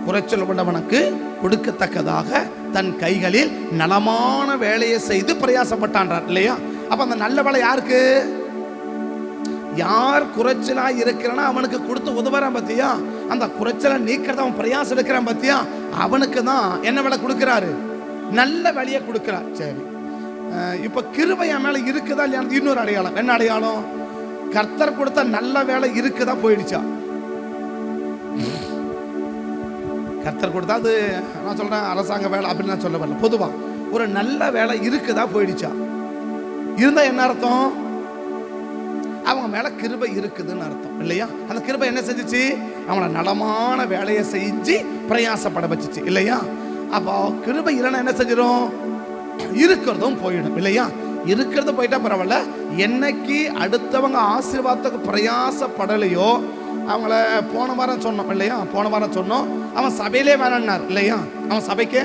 Speaker 1: குறைச்சல் கொண்டவனுக்கு கொடுக்கத்தக்கதாக தன் கைகளில் நலமான வேலையை செய்து பிரயாசப்பட்டான்றார் இல்லையா? அப்ப அந்த நல்ல வேலை யாருக்கு? யார் குறைச்சலா இருக்கிறானா அவனுக்கு கொடுத்து உதவுறான் பத்தியா? அந்த குறைச்சலை நீக்கிறத அவன் பிரயாசம் எடுக்கிறான் பத்தியா? அவனுக்கு தான் என்ன வேலை கொடுக்கிறாரு? நல்ல வேலையை கொடுக்கிறார். சரி, இப்ப கிருபை மேல இருக்குதா இல்லையா? இன்னொரு அடையாளம். என்ன அடையாளம்? கர்த்தர் கொடுத்த நல்ல வேலை இருக்குதா போயிடுச்சா? கர்த்தர் கொடுத்தா, அது நான் சொல்றேன் அரசாங்க வேலை அப்படின்னு நான் சொல்ல வரல, பொதுவா ஒரு நல்ல வேலை இருக்குதா போயிடுச்சா? இருந்தா என்ன அர்த்தம்? அவங்க மேல கிருபை இருக்குதுன்னு அர்த்தம் இல்லையா? அந்த கிருபை என்ன செஞ்சுச்சு? அவங்கள நலமான வேலையை செஞ்சு பிரயாசப்பட வச்சுச்சு இல்லையா? அப்போ கிருபை இல்லைன்னா என்ன செஞ்சிடும்? இருக்கிறதும் போயிடும் இல்லையா? இருக்கிறது போயிட்டா பரவாயில்ல. என்னைக்கு அடுத்தவங்க ஆசீர்வாதத்துக்கு பிரயாசப்படலையோ அவங்கள போன வாரம் சொன்னோம் இல்லையா? போன வாரம் சொன்னோம், அவன் சபையிலே வேணான்னார் இல்லையா? அவன் சபைக்கு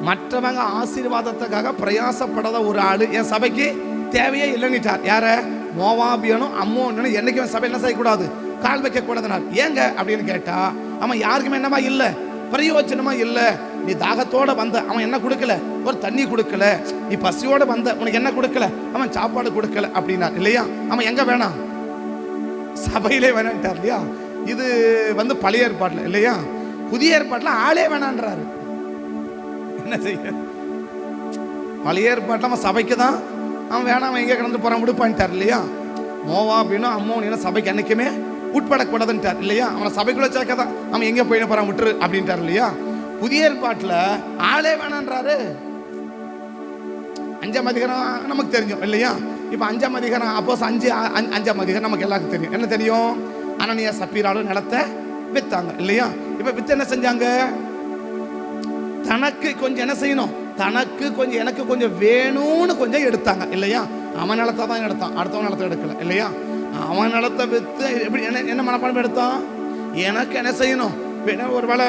Speaker 1: மற்றவங்க ஆசீர்வாதத்துக்காக பிரயாசப்படாத ஒரு ஆளு என் சபைக்கு தேவையே இல்லைன்னுட்டார். யார? மோவாபியனும் அம்மோனும் என்னைக்கும் சபை என்ன செய்யக்கூடாது, கால் வைக்க கூடாதுனார். ஏங்க அப்படின்னு கேட்டா, அவன் யாருக்குமே என்னமா இல்ல, பிரயோஜனமா இல்ல. நீ தாகத்தோட வந்த, அவன் என்ன கொடுக்கல, ஒரு தண்ணி கொடுக்கல. நீ பசியோட வந்த, உனக்கு என்ன கொடுக்கல, அவன் சாப்பாடு கொடுக்கல அப்படின்னா இல்லையா? அவன் எங்க வேணாம், சபையிலே வேணான்ட்டார் இல்லையா? இது பழைய ஏற்பாட்டுல இல்லையா? புதிய ஏற்பாட்டுல ஆளே வேணான்றாரு. என்ன செய்ய? பழைய ஏற்பாட்டுல அவன் சபைக்கு தான் அவன் வேணாம், அவன் எங்க கிடந்து போறான் விடுப்பான்ட்டார் இல்லையா? மோவாபினும் அம்மோனியும் சபைக்கு என்னைக்குமே உட்படக்கூடாதுன்ட்டார் இல்லையா? அவனை சபைக்குள்ள சேர்க்கதான், அவன் எங்க போயிட போறான் விட்டுரு அப்படின்ட்டார் இல்லையா? புதிய ஏற்பாட்டுல ஆளே வேணான்றாரு. 5ஆம் அதிகாரம் நமக்கு தெரியும் இல்லையா? இப்ப 5ஆம் அதிகாரம் அப்போஸ் 5ஆம் அதிகாரம் நமக்கு எல்லாருக்கும் தெரியும். என்ன தெரியும்? அனனியா சப்பீராலும் நிலத்தை வித்தாங்க இல்லையா? இப்ப வித்து என்ன செஞ்சாங்க? தனக்கு கொஞ்சம் என்ன செய்யணும், தனக்கு கொஞ்சம் எனக்கு கொஞ்சம் வேணும்னு கொஞ்சம் எடுத்தாங்க இல்லையா? அவன் நிலத்தை தான் எடுத்தான், அடுத்தவன் நிலத்தை எடுக்கல இல்லையா? அவன் நிலத்தை வித்து எப்படி என்ன மனப்பான்மை எடுத்தான்? எனக்கு என்ன செய்யணும், ஒருவேளை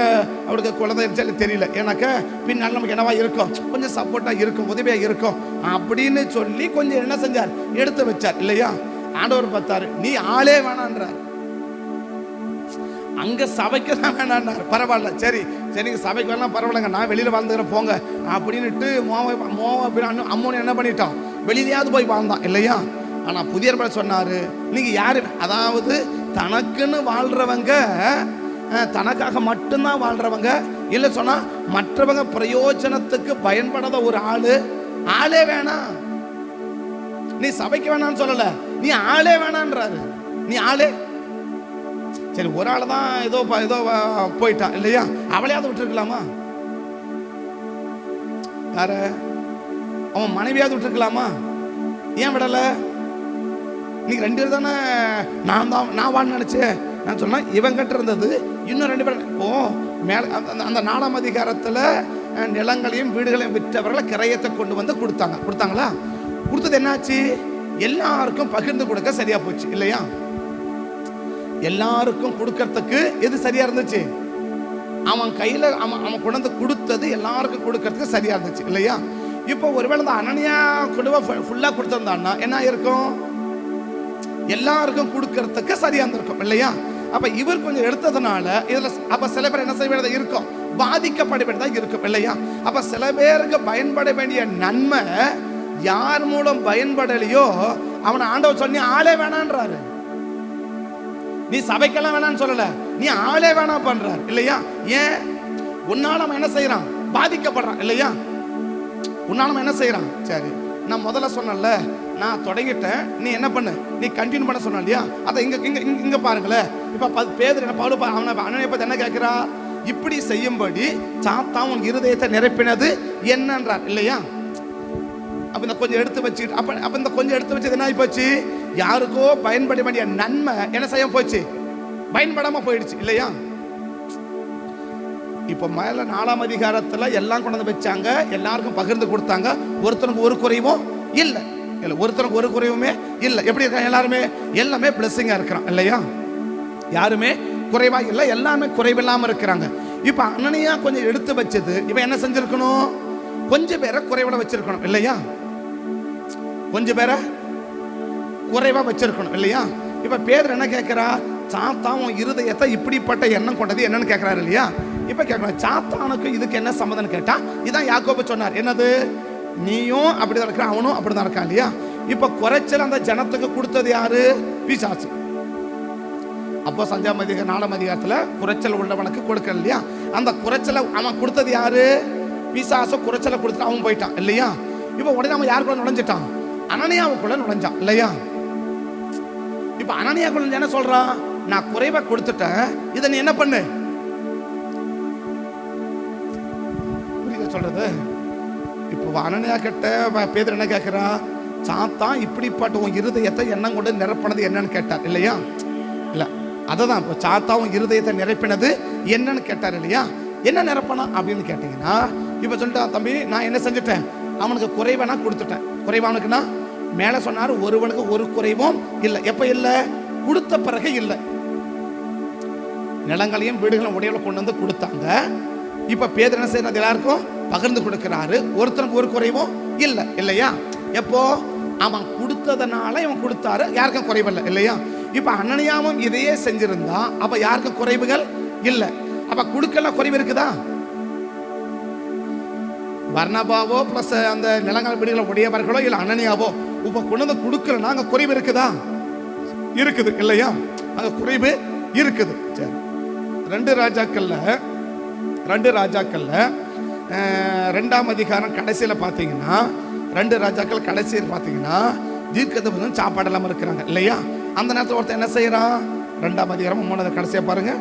Speaker 1: அவருக்கு குழந்தை தெரியல, எனக்கு பின்னால் நமக்கு என்னவா இருக்கும், கொஞ்சம் சப்போர்ட்டா இருக்கும், உதவியா இருக்கும் அப்படின்னு சொல்லி கொஞ்சம் என்ன செஞ்சார், எடுத்து வச்சார் இல்லையா? ஆண்டவர் பார்த்தாரு, நீ ஆளே வேணான்றார். அங்க சபைக்கு தான் வேணான்னார். பரவாயில்ல, சரி சரிங்க, சபைக்கு வேணா பரவாயில்லங்க, நான் வெளியில வாழ்ந்துக்கிறேன் போங்க அப்படின்னுட்டு அம்மோனு என்ன பண்ணிட்டான், வெளியிலேயாவது போய் வாழ்ந்தான் இல்லையா? ஆனா புதிய ஏற்பாடு சொன்னாரு, நீங்க யாரு, அதாவது தனக்குன்னு வாழ்றவங்க, தனக்காக மட்டும்தான் வாழ்றவங்க இல்ல, சொன்னா மற்றவங்க பிரயோஜனத்துக்கு பயன்படாத ஒரு ஆளே வேணாம். நீ சபைக்கு வேணான்னு சொல்லல, நீ ஆளே வேணான்றாரு. நீ ஆளே சரி, ஒரு ஆள் தான் ஏதோ போயிட்டான் இல்லையா? அவளையாவது விட்டுருக்கலாமா? யார? அவன் மனைவியாவது விட்டுருக்கலாமா? ஏன் விடல? நீங்க 2 பேர் தானே, நான் வான்னு நினைச்சேன். நான் சொன்னா இவன் கிட்ட இருந்தது இன்னும் 2 பேர். ஓ மேல அந்த 4ஆம் அதிகாரத்துல நிலங்களையும் வீடுகளையும் விற்றவர்களை கிரயத்தை கொண்டு வந்து கொடுத்தாங்களா? கொடுத்தது என்னாச்சு? எல்லாருக்கும் பகிர்ந்து கொடுக்க சரியா போச்சு இல்லையா? எல்லாருக்கும் கொடுக்கறதுக்கு எது சரியா இருந்துச்சு? அவன் கையில அவன் கொண்டு கொடுத்தது எல்லாருக்கும் கொடுக்கறதுக்கு சரியா இருந்துச்சு இல்லையா? இப்போ ஒருவேளை இந்த அனனியா குடுவை ஃபுல்லா கொடுத்திருந்தான்னா என்ன இருக்கும்? எல்லாருக்கும் கொடுக்கறதுக்கு சரியா இருந்திருக்கும் இல்லையா? அப்ப இவர் கொஞ்சம் எடுத்ததுனால இதுல அப்ப சில பேர் என்ன செய்ய வேண்டியதா இருக்கும், பாதிக்கப்பட வேண்டியதா இருக்கும் இல்லையா? அப்ப சில பேருக்கு பயன்பட வேண்டிய நன்மை யார் மூலம் பயன்படலையோ அவனை ஆண்டவர் சொல்லி ஆளே வேணான்றாரு. நீ சபைக்கெல்லாம் வேணான்னு சொல்லல, நீ ஆளே வேணா பண்றார் இல்லையா? ஏன்? உன்னால அவன் என்ன செய்யறான், பாதிக்கப்படுறான் இல்லையா? உன்னால என்ன செய்யறான்? சரி, நான் முதல்ல சொன்னல, நான் தொடங்கிட்டேன், நீ என்ன பண்ணு, நீ கண்டினியூ பண்ண சொன்ன இல்லையா? அதை இங்க பாருங்களேன். இப்ப பேதுரு என்ன பவுல் அவனை அனனியா பத்தி என்ன கேட்கிறா, இப்படி செய்யும்படி சாத்தான் உன் இருதயத்தை நிரப்பினது என்னன்றார் இல்லையா? அப்ப இந்த கொஞ்சம் எடுத்து வச்சுட்டு அப்ப இந்த கொஞ்சம் எடுத்து வச்சது என்ன ஆகி போச்சு, யாருக்கோ பயன்பட வேண்டிய நன்மை என்ன செய்ய போச்சு, பயன்படாம போயிடுச்சு இல்லையா? இப்ப மேல 4ஆம் அதிகாரத்துல எல்லாம் கொண்டு வந்து வச்சாங்க, எல்லாருக்கும் பகிர்ந்து கொடுத்தாங்க, ஒருத்தனுக்கு ஒரு குறைவும் இல்லை, ஒருத்தனுக்கு ஒரு குறைவுமே இல்லை. எப்படி இருக்காங்க எல்லாருமே? எல்லாமே பிளஸிங்கா இருக்கிறான் இல்லையா? யாருமே குறைவா இல்லை, எல்லாமே குறைவில்லாம இருக்கிறாங்க. இப்ப அனனியா கொஞ்சம் எடுத்து வச்சது, இப்ப என்ன செஞ்சிருக்கணும், கொஞ்சம் பேரை குறைவிட வச்சிருக்கணும் இல்லையா? கொஞ்சம் பேரை குறைவா வச்சிருக்கணும் இல்லையா? இப்ப பேதுரு என்ன கேட்கிறா, சாத்தான் உன் இருதயத்தை இப்படிப்பட்ட எண்ணம் கொண்டது என்னன்னு கேட்கிறாரு இல்லையா? இப்ப கேட்கணும், சாத்தானுக்கு இதுக்கு என்ன சம்மதம் கேட்டா, இதான் யாக்கோபு சொன்னார், என்னது, நீயும் அப்படிதான் இருக்கிற, அவனும் அப்படிதான் இருக்கான் இல்லையா? இப்ப குறைச்சல் அந்த ஜனத்துக்கு கொடுத்தது யாரு? பிசாசு. அப்போ 5ஆம் அதிகாரம் 4ஆம் அதிகாரத்துல குறைச்சல் உள்ளவனுக்கு கொடுக்க இல்லையா? அந்த குறைச்சலை அவன் கொடுத்தது யாரு? பிசாசு. குறைச்சலை கொடுத்துட்டு அவன் போயிட்டான் இல்லையா? இப்ப உடனே அவன் யாருக்குள்ள நுழைஞ்சிட்டான்? அனனியாவுக்குள்ள நுழைஞ்சான் இல்லையா? இப்ப அனனியா என்ன சொல்றான், நான் குறைவா கொடுத்துட்டேன், இதை நீ என்ன பண்ணு. புரியுத சொல்றது? இப்போ அனனியா கிட்ட பேதுரு என்ன கேட்கிறா, சாத்தான் இப்படிப்பட்ட உன் இருதயத்தை எண்ணம் கொண்டு நிரப்பினது என்னன்னு கேட்டார் இல்லையா? இல்ல அததான் இப்போ சாத்தாவும் இருதயத்தை நிரப்பினது என்னன்னு கேட்டார் இல்லையா? என்ன நிரப்பனா அப்படின்னு கேட்டீங்கன்னா, இப்ப சொல்லிட்டா, தம்பி நான் என்ன செஞ்சுட்டேன், அவனுக்கு குறைவா கொடுத்துட்டேன். குறைவானுக்குன்னா மேல சொன்னாரு, ஒருவனுக்கு ஒரு குறைவும் இல்லை. எப்ப இல்லை? கொடுத்த பிறகு இல்லை. நிலங்களையும் வீடுகளும் உடையவளை கொண்டு வந்து கொடுத்தாங்க. இப்ப பேதுரு என்ன செய்யறது, எல்லாருக்கும் பகிர்ந்து கொடுக்கிறாரு. ஒருத்தனுக்கு ஒரு குறைவும் இல்லை இல்லையா? எப்போ அவன் கொடுத்ததனால இவன் கொடுத்தாரு, யாருக்கும் குறைவில்லை இல்லையா? இப்ப அனனியாவும் இதையே செஞ்சிருந்தா அப்ப யாருக்கும் குறைவுகள் இல்லை. அப்ப கொடுக்கல குறைவு இருக்குதா? பர்னபாவோ பிளஸ் அந்த நிலங்கள் வீடுகளை உடையவர்களோ இல்ல அனனியாவோ இப்ப கொண்டு வந்து கொடுக்கலன்னா அங்க குறைவு இருக்குதா? இருக்குது இல்லையா? அங்க குறைவு இருக்குது. சரி, ரெண்டு ராஜாக்கள்ல 2ஆம் அதிகாரம் கடைசியில பாத்தீங்கன்னா, 2 ராஜாக்கள் கடைசியில் பாத்தீங்கன்னா தீர்க்கதரிசி சாப்பாடு இல்லாம இருக்கிறாங்க இல்லையா? அந்த நேரத்தில் ஒருத்தர் என்ன செய்யறான், 2ஆம் அதிகாரம் 3 கடைசியா பாருங்க,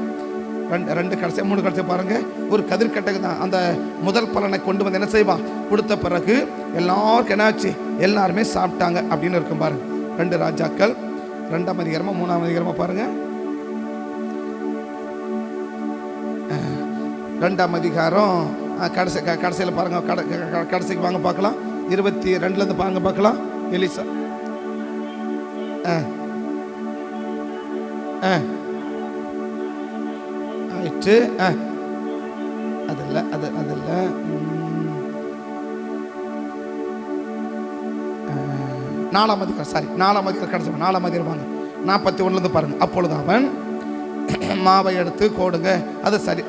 Speaker 1: 2 கடைசியா 3 கடைசியா பாருங்க. ஒரு கதிர்கட்டை தான் அந்த முதல் பலனை கொண்டு வந்து என்ன செய்வான், கொடுத்த பிறகு எல்லாருக்கும் என்னாச்சு, எல்லாருமே சாப்பிட்டாங்க அப்படின்னு இருக்கும் பாருங்க. 2 ராஜாக்கள் 2ஆம் அதிகாரமா 3ஆம் அதிகாரமா பாருங்க. 2ஆம் அதிகாரம் கடைசியில் பாருங்க, கடைசிக்கு வாங்க பார்க்கலாம். 22 இருந்து பாருங்க பார்க்கலாம். எலிசா ஆயிட்டு அது இல்லை, அது இல்லை. 4ஆம் அதிகாரம், சாரி 4ஆம் அதிகாரம் கடைசி 4ஆம் அதிகாரம் வாங்க, 41 இருந்து பாருங்க. அப்பொழுது அவன் மாவை எடுத்து கோடுங்க, அது சரி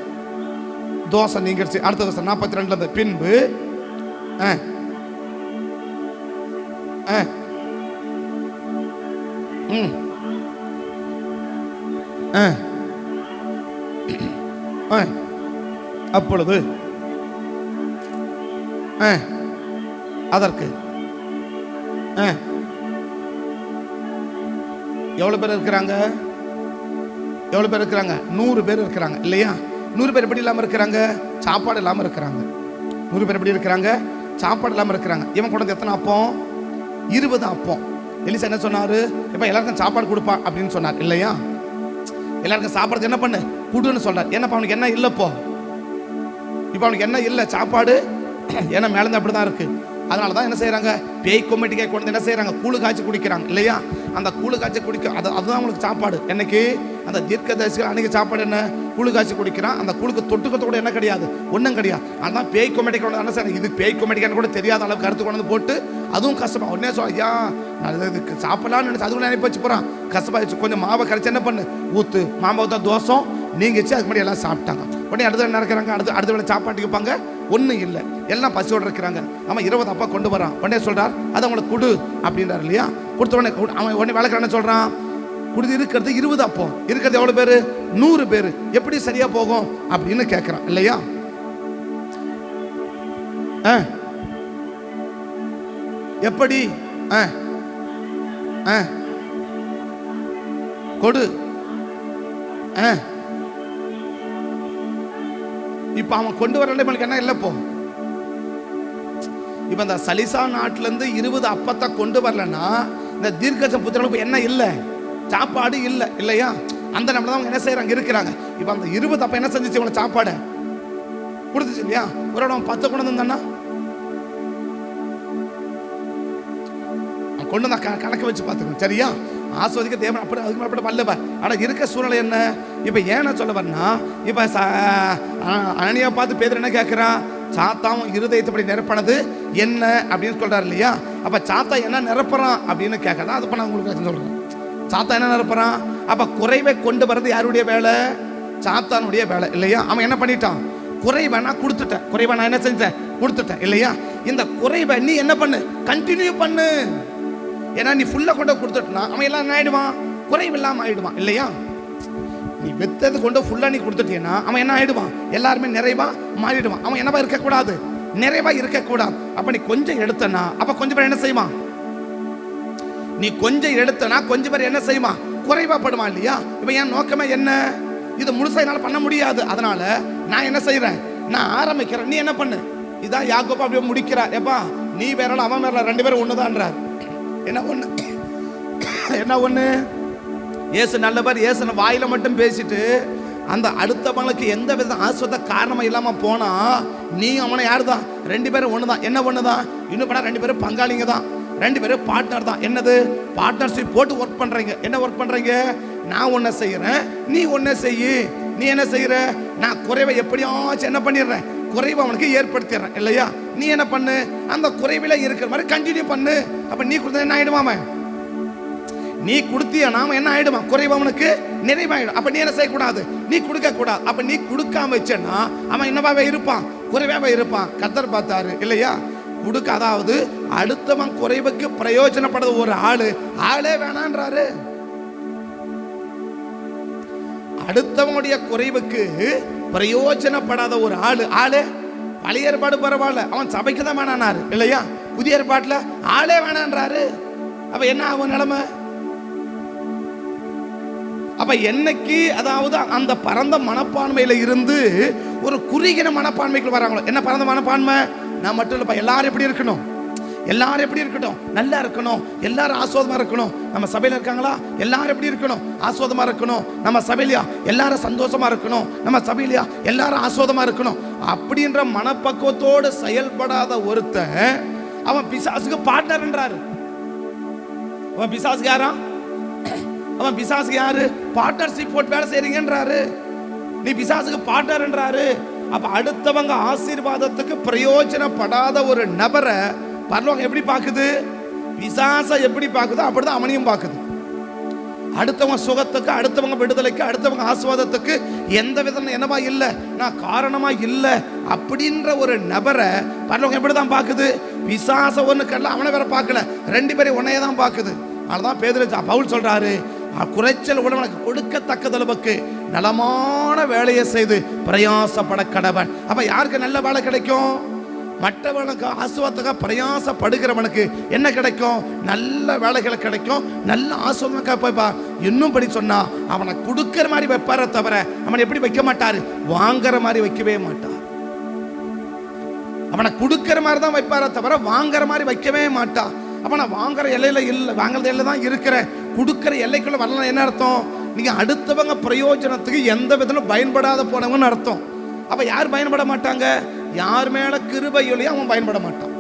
Speaker 1: தோசை நீங்கிடுச்சு. அடுத்த தோசை 42 இருந்து பின்பு அப்பொழுது அதற்கு எவ்வளவு பேர் இருக்கிறாங்க? 100 பேர் இருக்கிறாங்க இல்லையா? 100 பேர் எப்படி இல்லாம இருக்கிறாங்க? சாப்பாடு இல்லாம இருக்கிறாங்க. 100 பேர் எப்படி இருக்கிறாங்க? சாப்பாடு இல்லாம இருக்கிறாங்க. இவன் கொண்டு எத்தனை அப்பம்? 20 அப்பம். எலிசா என்ன சொன்னாரு, இப்ப எல்லாருக்கும் சாப்பாடு கொடுப்பான் அப்படின்னு சொன்னார் இல்லையா? எல்லாருக்கும் சாப்பாடு என்ன பண்ணு குடுன்னு சொல்றாரு. என்னப்பா அவனுக்கு என்ன இல்லப்போ? இப்ப அவனுக்கு என்ன இல்லை? சாப்பாடு. ஏன்னா மேலேருந்து அப்படிதான் இருக்கு. அதனாலதான் என்ன செய்யறாங்க, பேய் கொமெட்டிக்கை கொண்டு என்ன செய்யறாங்க, கூழு காய்ச்சி குடிக்கிறாங்க இல்லையா? அந்த கூழு காய்ச்சி குடிக்க அதுதான் அவங்களுக்கு சாப்பாடு. என்னைக்கு அந்த தீர்க்கதரிசிகள் அன்னைக்கு சாப்பாடு என்ன, கூழு காய்ச்சி குடிக்கிறான். அந்த கூழுக்கு தொட்டுக்கத்தோட என்ன கிடையாது, ஒன்றும் கிடையாது. அதான் பேய் கொமெட்டிக்கை கொண்டு என்ன செய்யறாங்க, இது பேய் கொமெட்டிக்கான்னு கூட தெரியாத அளவுக்கு கருத்து கொண்டு வந்து போட்டு அதுவும் கஷ்டமா. உடனே சொல்ல, ஐயா இதுக்கு சாப்பிடலாம்னு நினைச்சு அதுக்குள்ள நினைப்பு வச்சு போறான். கஷ்டமாயிடுச்சு. கொஞ்சம் மாவை கரைச்சி என்ன பண்ணு, ஊத்து. மாவை ஊத்தா தோசம் நீங்கிச்சு. அதுக்கு முன்னாடி எல்லாம் சாப்பிட்டாங்க. உடனே அடுத்த என்ன இருக்கிறாங்க, அடுத்த வேலை சாப்பாட்டுக்கு வைப்பாங்க, ஒன்றும் இல்லை, எல்லாம் பசியோடு இருக்கிறாங்க. அவன் 20 அப்பா கொண்டு வரான். உடனே சொல்றார், அதை அவங்களுக்கு கொடு அப்படின்றாரு இல்லையா? கொடுத்த உடனே அவன் உடனே வேலைக்காரன் சொல்றான், கொடுத்து இருக்கிறது 20 அப்பம், இருக்கிறது எவ்வளவு பேரு? 100 பேரு. எப்படி சரியா போகும் அப்படின்னு கேட்கிறான் இல்லையா? எப்படி கொடு. இப்ப அவன் கொண்டு வர என்ன இல்லப்போ, இப்ப இந்த சலிசா நாட்டுல இருந்து 20 அப்பத்தை கொண்டு வரலன்னா இந்த தீர்க்கதரிசி புத்திரனுக்கு என்ன இல்லை, சாப்பாடு இல்லை இல்லையா? அந்த நேரத்துல அவங்க என்ன செய்யறாங்க, இருக்கிறாங்க. இப்ப அந்த 20 அப்ப என்ன செஞ்சிச்சு, இவனை சாப்பாடு கொடுத்துச்சு இல்லையா? ஒரு இடம் 10 கொண்டு வந்தான்னா கொண்டு வந்தா கணக்கு வச்சு பார்த்துக்கணும் சரியா? ஆஸ்வதிக்க தேவன் அப்படி அதுக்கு மேற்பட்ட வல்லவ. ஆனால் இருக்க சூழ்நிலை என்ன? இப்போ ஏன் சொல்ல வரனா, இப்போ அனனியா பார்த்து பேதுரு என்ன கேட்குறான், சாத்தாவும் இருதயத்தைப்படி நிரப்பினது என்ன அப்படின்னு சொல்றாரு இல்லையா? அப்போ சாத்தா என்ன நிரப்புறான் அப்படின்னு கேட்கறா. அது நான் உங்களுக்கு சொல்றேன். சாத்தா என்ன நிரப்புறான்? அப்போ குறைவை கொண்டு வர்றது யாருடைய வேலை? சாத்தானுடைய வேலை இல்லையா? அவன் என்ன பண்ணிட்டான், குறைவை நான் கொடுத்துட்டேன், குறைவை நான் என்ன செஞ்சேன், கொடுத்துட்டேன் இல்லையா? இந்த குறைவை நீ என்ன பண்ணு, கண்டினியூ பண்ணு. ஏன்னா நீ ஃபுல்லா கொண்டு கொடுத்துட்டா அவன் எல்லாம் என்ன ஆயிடுவான், குறைவில்லாம ஆயிடுவான் இல்லையா? நீ வெத்தது கொண்டு ஃபுல்லா நீ கொடுத்துட்டீன்னா அவன் என்ன ஆயிடுவான், எல்லாருமே நிறைவா மாறிடுவான். அவன் என்னவா இருக்கக்கூடாது, நிறைவா இருக்கக்கூடாது. அப்ப நீ கொஞ்சம் எடுத்தனா அப்ப கொஞ்சம் பேர் என்ன செய்வான், நீ கொஞ்சம் எடுத்தனா கொஞ்சம் பேர் என்ன செய்வான், குறைவாப்படுவான் இல்லையா? இப்போ என் நோக்கமே என்ன? இது முழுசா என்னால் பண்ண முடியாது. அதனால நான் என்ன செய்யறேன்? நான் ஆரம்பிக்கிறேன், நீ என்ன பண்ணு. இதான் யாக்கோபு அப்படியே முடிக்கிறார். எப்பா நீ வேற அவன் வேற, ரெண்டு பேரும் ஒண்ணுதான்றார். என்ன ஒண்ணு? என்ன ஒண்ணு? இயேசு நல்லவர், இயேசு வாயில மட்டும் பேசிட்டு அந்த அடுத்தவங்களுக்கு எந்த வித ஆஸ்வத காரணமும் இல்லாம போனா நீ அவனை யாருதான்? ரெண்டு பேரும் ஒண்ணுதான். என்ன ஒண்ணுதான்? இன்னும் பண்ண ரெண்டு பேரும் பங்காளிங்க தான், ரெண்டு பேரும் பார்ட்னர் தான். என்னது? பார்ட்னர்ஷிப் போட்டு ஒர்க் பண்றீங்க. என்ன ஒர்க் பண்றீங்க? நான் ஒன்ன செய்யறேன், நீ ஒன்ன செய்யு. நீ என்ன செய்யற? நான் குறைவை எப்படியாச்சும் என்ன பண்ணிடுறேன், குறைவை அவனுக்கு ஏற்படுத்திடுறேன் இல்லையா? நீ என்ன பண்ணு, அந்த குறைவில இருக்கிற மாதிரி கண்டினியூ பண்ணு. அப்ப நீ கொடுத்த என்ன ஆயிடுவாம? நீ கொடுத்திய நாம என்ன ஆயிடுமா? குறைவு அவனுக்கு நிறைவாயிடும். அப்ப நீ என்ன செய்யக்கூடாது? நீ கொடுக்க கூடாது. அப்ப நீ கொடுக்காம வச்சேன்னா அவன் என்னவாவே இருப்பான்? குறைவாவே இருப்பான். கர்த்தர் பார்த்தாரு இல்லையா? கொடுக்க, அதாவது அடுத்தவன் குறைவுக்கு பிரயோஜனப்படுற ஒரு ஆளே வேணான்றாரு. அடுத்தவனுடைய குறைவுக்கு பிரயோஜனப்படாத ஒரு ஆளு பழைய ஏற்பாடு பரவாயில்ல, அவன் சபைக்கு தான் வேணானாரு இல்லையா? புதிய ஏற்பாட்டுல ஆளே வேணான்றாரு. அப்ப என்ன ஆகும் நிலைமை? அப்ப என்னைக்கு அதாவது அந்த பரந்த மனப்பான்மையில இருந்து ஒரு குறுகின மனப்பான்மைக்கு வராங்களோ, என்ன பரந்த மனப்பான்மை? நான் மட்டும் இல்லப்பா, எல்லாரும் எப்படி இருக்கணும்? எல்லாரும் எப்படி இருக்கட்டும்? நல்லா இருக்கணும், எல்லாரும் ஆஸ்வாதமா இருக்கணும். நம்ம சபையில இருக்காங்களா? எல்லாரும் எப்படி இருக்கணும்? ஆஸ்வாதமா இருக்கணும். நம்ம சபையிலையா எல்லாரும் சந்தோஷமா இருக்கணும். நம்ம சபையிலையா எல்லாரும் ஆஸ்வாதமா இருக்கணும். அப்படின்ற மனப்பக்குவத்தோடு செயல்படாத ஒருத்தன் அவன் பிசாசுக்கு பார்ட்னர் என்றாரு. அவன் பிசாசுக்கு யாரா? அவன் பிசாசுக்கு யாரு? பார்ட்னர்ஷிப் போட்டு வேலை செய்றீங்கன்றாரு. நீ பிசாசுக்கு பார்ட்னர் என்றாரு. அப்ப அடுத்தவங்க ஆசீர்வாதத்துக்கு பிரயோஜனப்படாத ஒரு நபரை பரலோகம் எப்படி பாக்குது? பிசாசை எப்படி பாக்குதோ அப்படிதான் அவனையும் பாக்குது. அடுத்தவங்க சுகத்துக்கு, அடுத்தவங்க விடுதலைக்கு, அடுத்தவங்க ஆசீர்வாதத்துக்கு எந்த விதம் என்னவா இல்ல, நான் காரணமா இல்ல அப்படின்ற ஒரு நபரை பரலோகம் எப்படிதான் பாக்குது? பிசாச ஒண்ணு கல்ல அவனை வேற பார்க்கல, ரெண்டு பேரும் உன்னையே தான் பாக்குது. அதனாலதான் பேதுரு பவுல் சொல்றாரு, குறைச்சல் உடனுக்கு கொடுக்கத்தக்க அளவுக்கு நலமான வேலையை செய்து பிரயாசப்பட கடவன். அப்ப யாருக்கு நல்ல வேலை கிடைக்கும்? மற்றவனுக்கு ஆசுவாதத்துக்காக பிரயாசப்படுகிறவனுக்கு என்ன கிடைக்கும்? நல்ல வேலைகள் கிடைக்கும், நல்ல ஆசுவாதம். இன்னும் படி சொன்னா அவனை கொடுக்கிற மாதிரி வைப்பார தவிர அவனை எப்படி வைக்க மாட்டாரு? வாங்குற மாதிரி வைக்கவே மாட்டார். அவனை கொடுக்கிற மாதிரி தான் வைப்பார தவிர வாங்குற மாதிரி வைக்கவே மாட்டான். அப்ப நான் வாங்குற எல்லையில இல்லை, வாங்குற எல்லை தான் இருக்கிறேன், கொடுக்கிற எல்லைக்குள்ள வரலாம். என்ன அர்த்தம்? நீங்க அடுத்தவங்க பிரயோஜனத்துக்கு எந்த விதத்திலும் பயன்படாத போனவங்கன்னு அர்த்தம். அப்ப யார் பயன்பட மாட்டாங்க? யார் மேல கிருபை இல்லையோ அவன் பயன்பட மாட்டான்.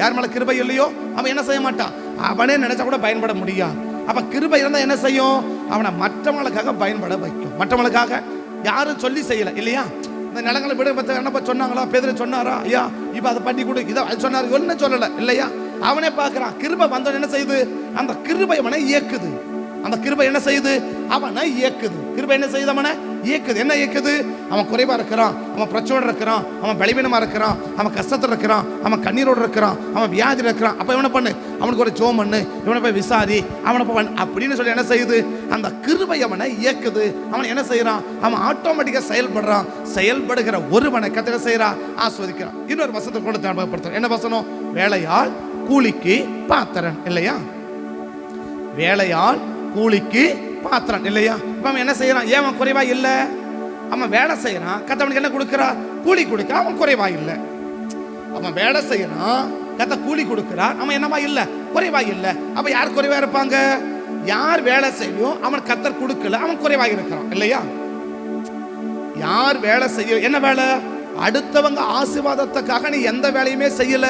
Speaker 1: யார் மேல கிருபை இல்லையோ அவன் என்ன செய்ய மாட்டான்? அவனே நினைச்சா கூட பயன்பட முடியாது. அப்ப கிருபை இருந்தா என்ன செய்யும்? அவனை மற்றவங்களுக்காக பயன்பட வைக்கும். மற்றவங்களுக்காக யாரும் சொல்லி செய்யல இல்லையா? இந்த நிலங்களை விட பத்தி என்னப்பா சொன்னாங்களா? பேதுரு சொன்னாரா? ஐயா இப்ப அதை பண்ணி கொடு, இதை சொன்னாரு, ஒன்னும் சொல்லல இல்லையா? அவனே பார்க்கிறான். கிருபை வந்தவன் என்ன செய்யுது? அந்த கிருபை அவனை இயக்குது. அந்த கிருபை என்ன செய்யுது? அவனை இயக்குது. கிருபை என்ன செய்யுது? அவனை இயக்குது. என்ன இயக்குது? அவன் குறைவா இருக்கிறான், அவன் பிரச்சனை இருக்கிறான், அவன் பலவீனமா இருக்கிறான், அவன் கஷ்டத்துல இருக்கிறான், அவன் கண்ணீரோடு இருக்கிறான், அவன் வியாதியில் இருக்கிறான். அப்ப இவனை பண்ணு, அவனுக்கு ஒரு ஜெபம் பண்ணு, இவனை போய் விசாரி, அவனை போய் அப்படின்னு சொல்லி என்ன செய்யுது? அந்த கிருபை அவனை இயக்குது. அவன் என்ன செய்யறான்? அவன் ஆட்டோமேட்டிக்கா செயல்படுறான். செயல்படுகிற ஒருவனை கத்திர செய்யறான், ஆஸ்வதிக்கிறான். இன்னொரு வசனத்தை கொடுத்து அனுபவப்படுத்துறேன். என்ன வசனம்? வேலையால் கூலிக்கு பாத்திரன் இல்லையா? வேலையால் கூலிக்கு பாத்திரன் இல்லையா? அவன் என்ன செய்யறான்? ஏன் அவன் குறைவா இல்ல? அவன் வேலை செய்யறான், கத்தவனுக்கு என்ன கொடுக்கிறா? கூலி கொடுக்க. அவன் குறைவா இல்ல. அவன் வேலை செய்யறான், கத்த கூலி கொடுக்கிறார், அவன் என்னவா இல்ல? குறைவா இல்ல. அப்ப யார் குறைவா இருப்பாங்க? யார் வேலை செய்யும் அவன் கத்தர் கொடுக்கல, அவன் குறைவா இருக்கிறான் இல்லையா? யார் வேலை செய்ய, என்ன வேலை? அடுத்தவங்க ஆசீர்வாதத்துக்காக நீ எந்த வேலையுமே செய்யல,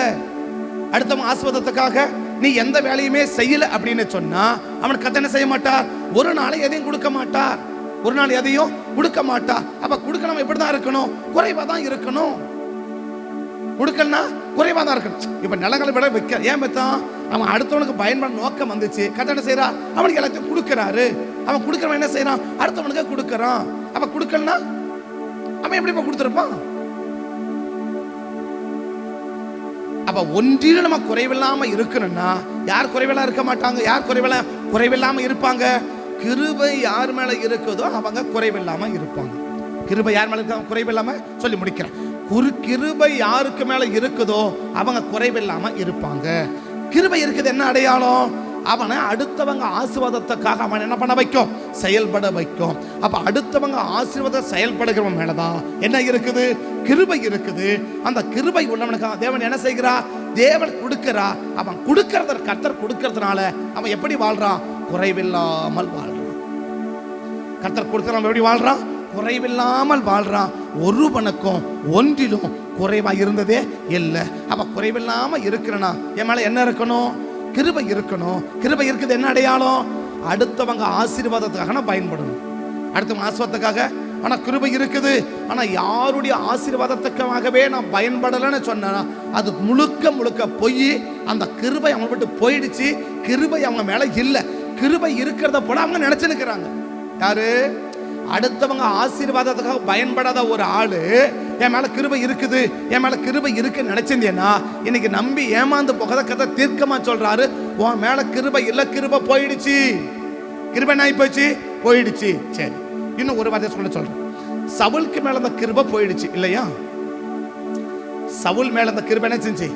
Speaker 1: அடுத்தவங்க ஆசீர்வாதத்துக்காக நீ எந்த வேலையுமே செய்யல அப்படின்னு சொன்னா அவன் கத்த என்ன செய்ய மாட்டார்? ஒரு நாளை எதையும் கொடுக்க மாட்டார். ஒரு நாள் எதையும் கொடுக்க மாட்டார். அப்ப கொடுக்கணும் எப்படிதான் இருக்கணும்? குறைவா தான் இருக்கணும். கொடுக்கலனா குறைவா தான் இருக்கணும். இப்ப நிலங்களை விட வைக்க ஏன் வைத்தான்? அவன் அடுத்தவனுக்கு பயன்பட நோக்கம் வந்துச்சு. கத்த என்ன செய்யறா? அவனுக்கு எல்லாத்தையும் கொடுக்கிறாரு. அவன் கொடுக்கறவன் என்ன செய்யறான்? அடுத்தவனுக்கு கொடுக்கறான். அப்ப கொடுக்கலனா அவன் எப்படி கொடுத்துருப்பான்? அப்ப ஒன்றில நம்ம குறைவில்லாம இருக்கணும்னா யார் குறைவில்லாம இருக்க மாட்டாங்க? யார் குறைவில்லாம இருப்பாங்க? கிருபை யார் மேல இருக்குதோ அவங்க குறைவில்லாம இருப்பாங்க. கிருபை யார் மேல இருக்க குறைவில்லாம சொல்லி முடிக்கிறேன். கிருபை யாருக்கு மேல இருக்குதோ அவங்க குறைவில்லாம இருப்பாங்க. கிருபை இருக்குது என்ன அடையாளம்? அவனை அடுத்தவங்க ஆசீர்வாதத்துக்காக அவன் என்ன பண்ண வைக்கும், செயல்பட வைக்கும். அப்ப அடுத்தவங்க ஆசீர்வாதம் செயல்படுகிறவன் மேலதான் என்ன இருக்குது, கிருபை இருக்குது. அந்த கிருபை உள்ளவனுக்காக தேவன் என்ன செய்கிறா, தேவன் கொடுக்கிறா. அவன் கொடுக்கறத கர்த்தர் கொடுக்கறதுனால அவன் எப்படி வாழ்றான், குறைவில்லாமல் வாழ்றான். கர்த்தர் கொடுக்கிறவன் எப்படி வாழ்றான், குறைவில்லாமல் வாழ்றான். ஒருவனுக்கும் ஒன்றிலும் குறைவா இருந்ததே இல்லை. அப்ப குறைவில்லாம இருக்கிறனா என் மேல என்ன இருக்கணும், கிருபை இருக்கணும். கிருபை இருக்குது என்ன அடையாளம், அடுத்தவங்க ஆசீர்வாதத்துக்காக நான் பயன்படணும். அடுத்தவங்க ஆசீர்வாதத்துக்காக ஆனா கிருபை இருக்குது. ஆனா யாருடைய ஆசீர்வாதத்துக்காகவே நான் பயன்படலைன்னு சொன்னா அது முழுக்க முழுக்க பொய். அந்த கிருபை அவங்க விட்டு போயிடுச்சு. கிருபை அவங்க மேல இல்லை. கிருபை இருக்கிறத போல அவங்க நினைச்சுக்கிறாங்க. யாரு, அடுத்தவங்க ஆசீர்வாதத்துக்காக பயன்படாத ஒரு ஆளு என் மேல கிருபை இருக்குது, என் மேல கிருபை இருக்குன்னு நினைச்சிருந்தேன்னா இன்னைக்கு நம்பி ஏமாந்து போகாத கதை தீர்க்கமா சொல்றாரு, உன் மேல கிருபை இல்ல, கிருபை போயிடுச்சு. கிருபை நாய் போச்சு, போயிடுச்சு. சரி, இன்னும் ஒரு வார்த்தை சொல்றேன். சவுலுக்கு மேல அந்த கிருபை போயிடுச்சு இல்லையா, சவுல் மேல அந்த கிருபை என்ன செஞ்சு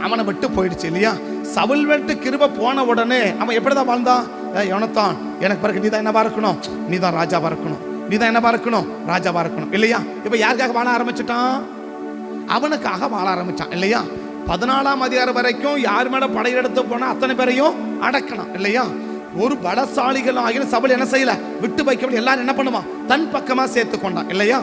Speaker 1: அவனை விட்டு போயிடுச்சு இல்லையா. சவுல் விட்டு கிருபை போன உடனே அவன் எப்படிதான் வாழ்ந்தான், யோனத்தான் எனக்கு பிறகு நீதான் என்னவா இருக்கணும், நீதான் ராஜாவா இருக்கணும், நீதான் என்னவா இருக்கணும், ராஜாவா இருக்கணும் இல்லையா. இப்ப யாருக்காக வாழ ஆரம்பிச்சுட்டான், அவனுக்காக வாழ ஆரம்பிச்சான் இல்லையா. 14ஆம் அதிகாரம் வரைக்கும் யார் மேல படையெடுத்து போனா அத்தனை பேரையும் அடக்கலாம் இல்லையா. ஒரு பலசாலிகள் ஆகிய சவுல் என்ன செய்யல, விட்டு வைக்க எல்லாரும் என்ன பண்ணுவான், தன் பக்கமா சேர்த்து கொண்டான் இல்லையா.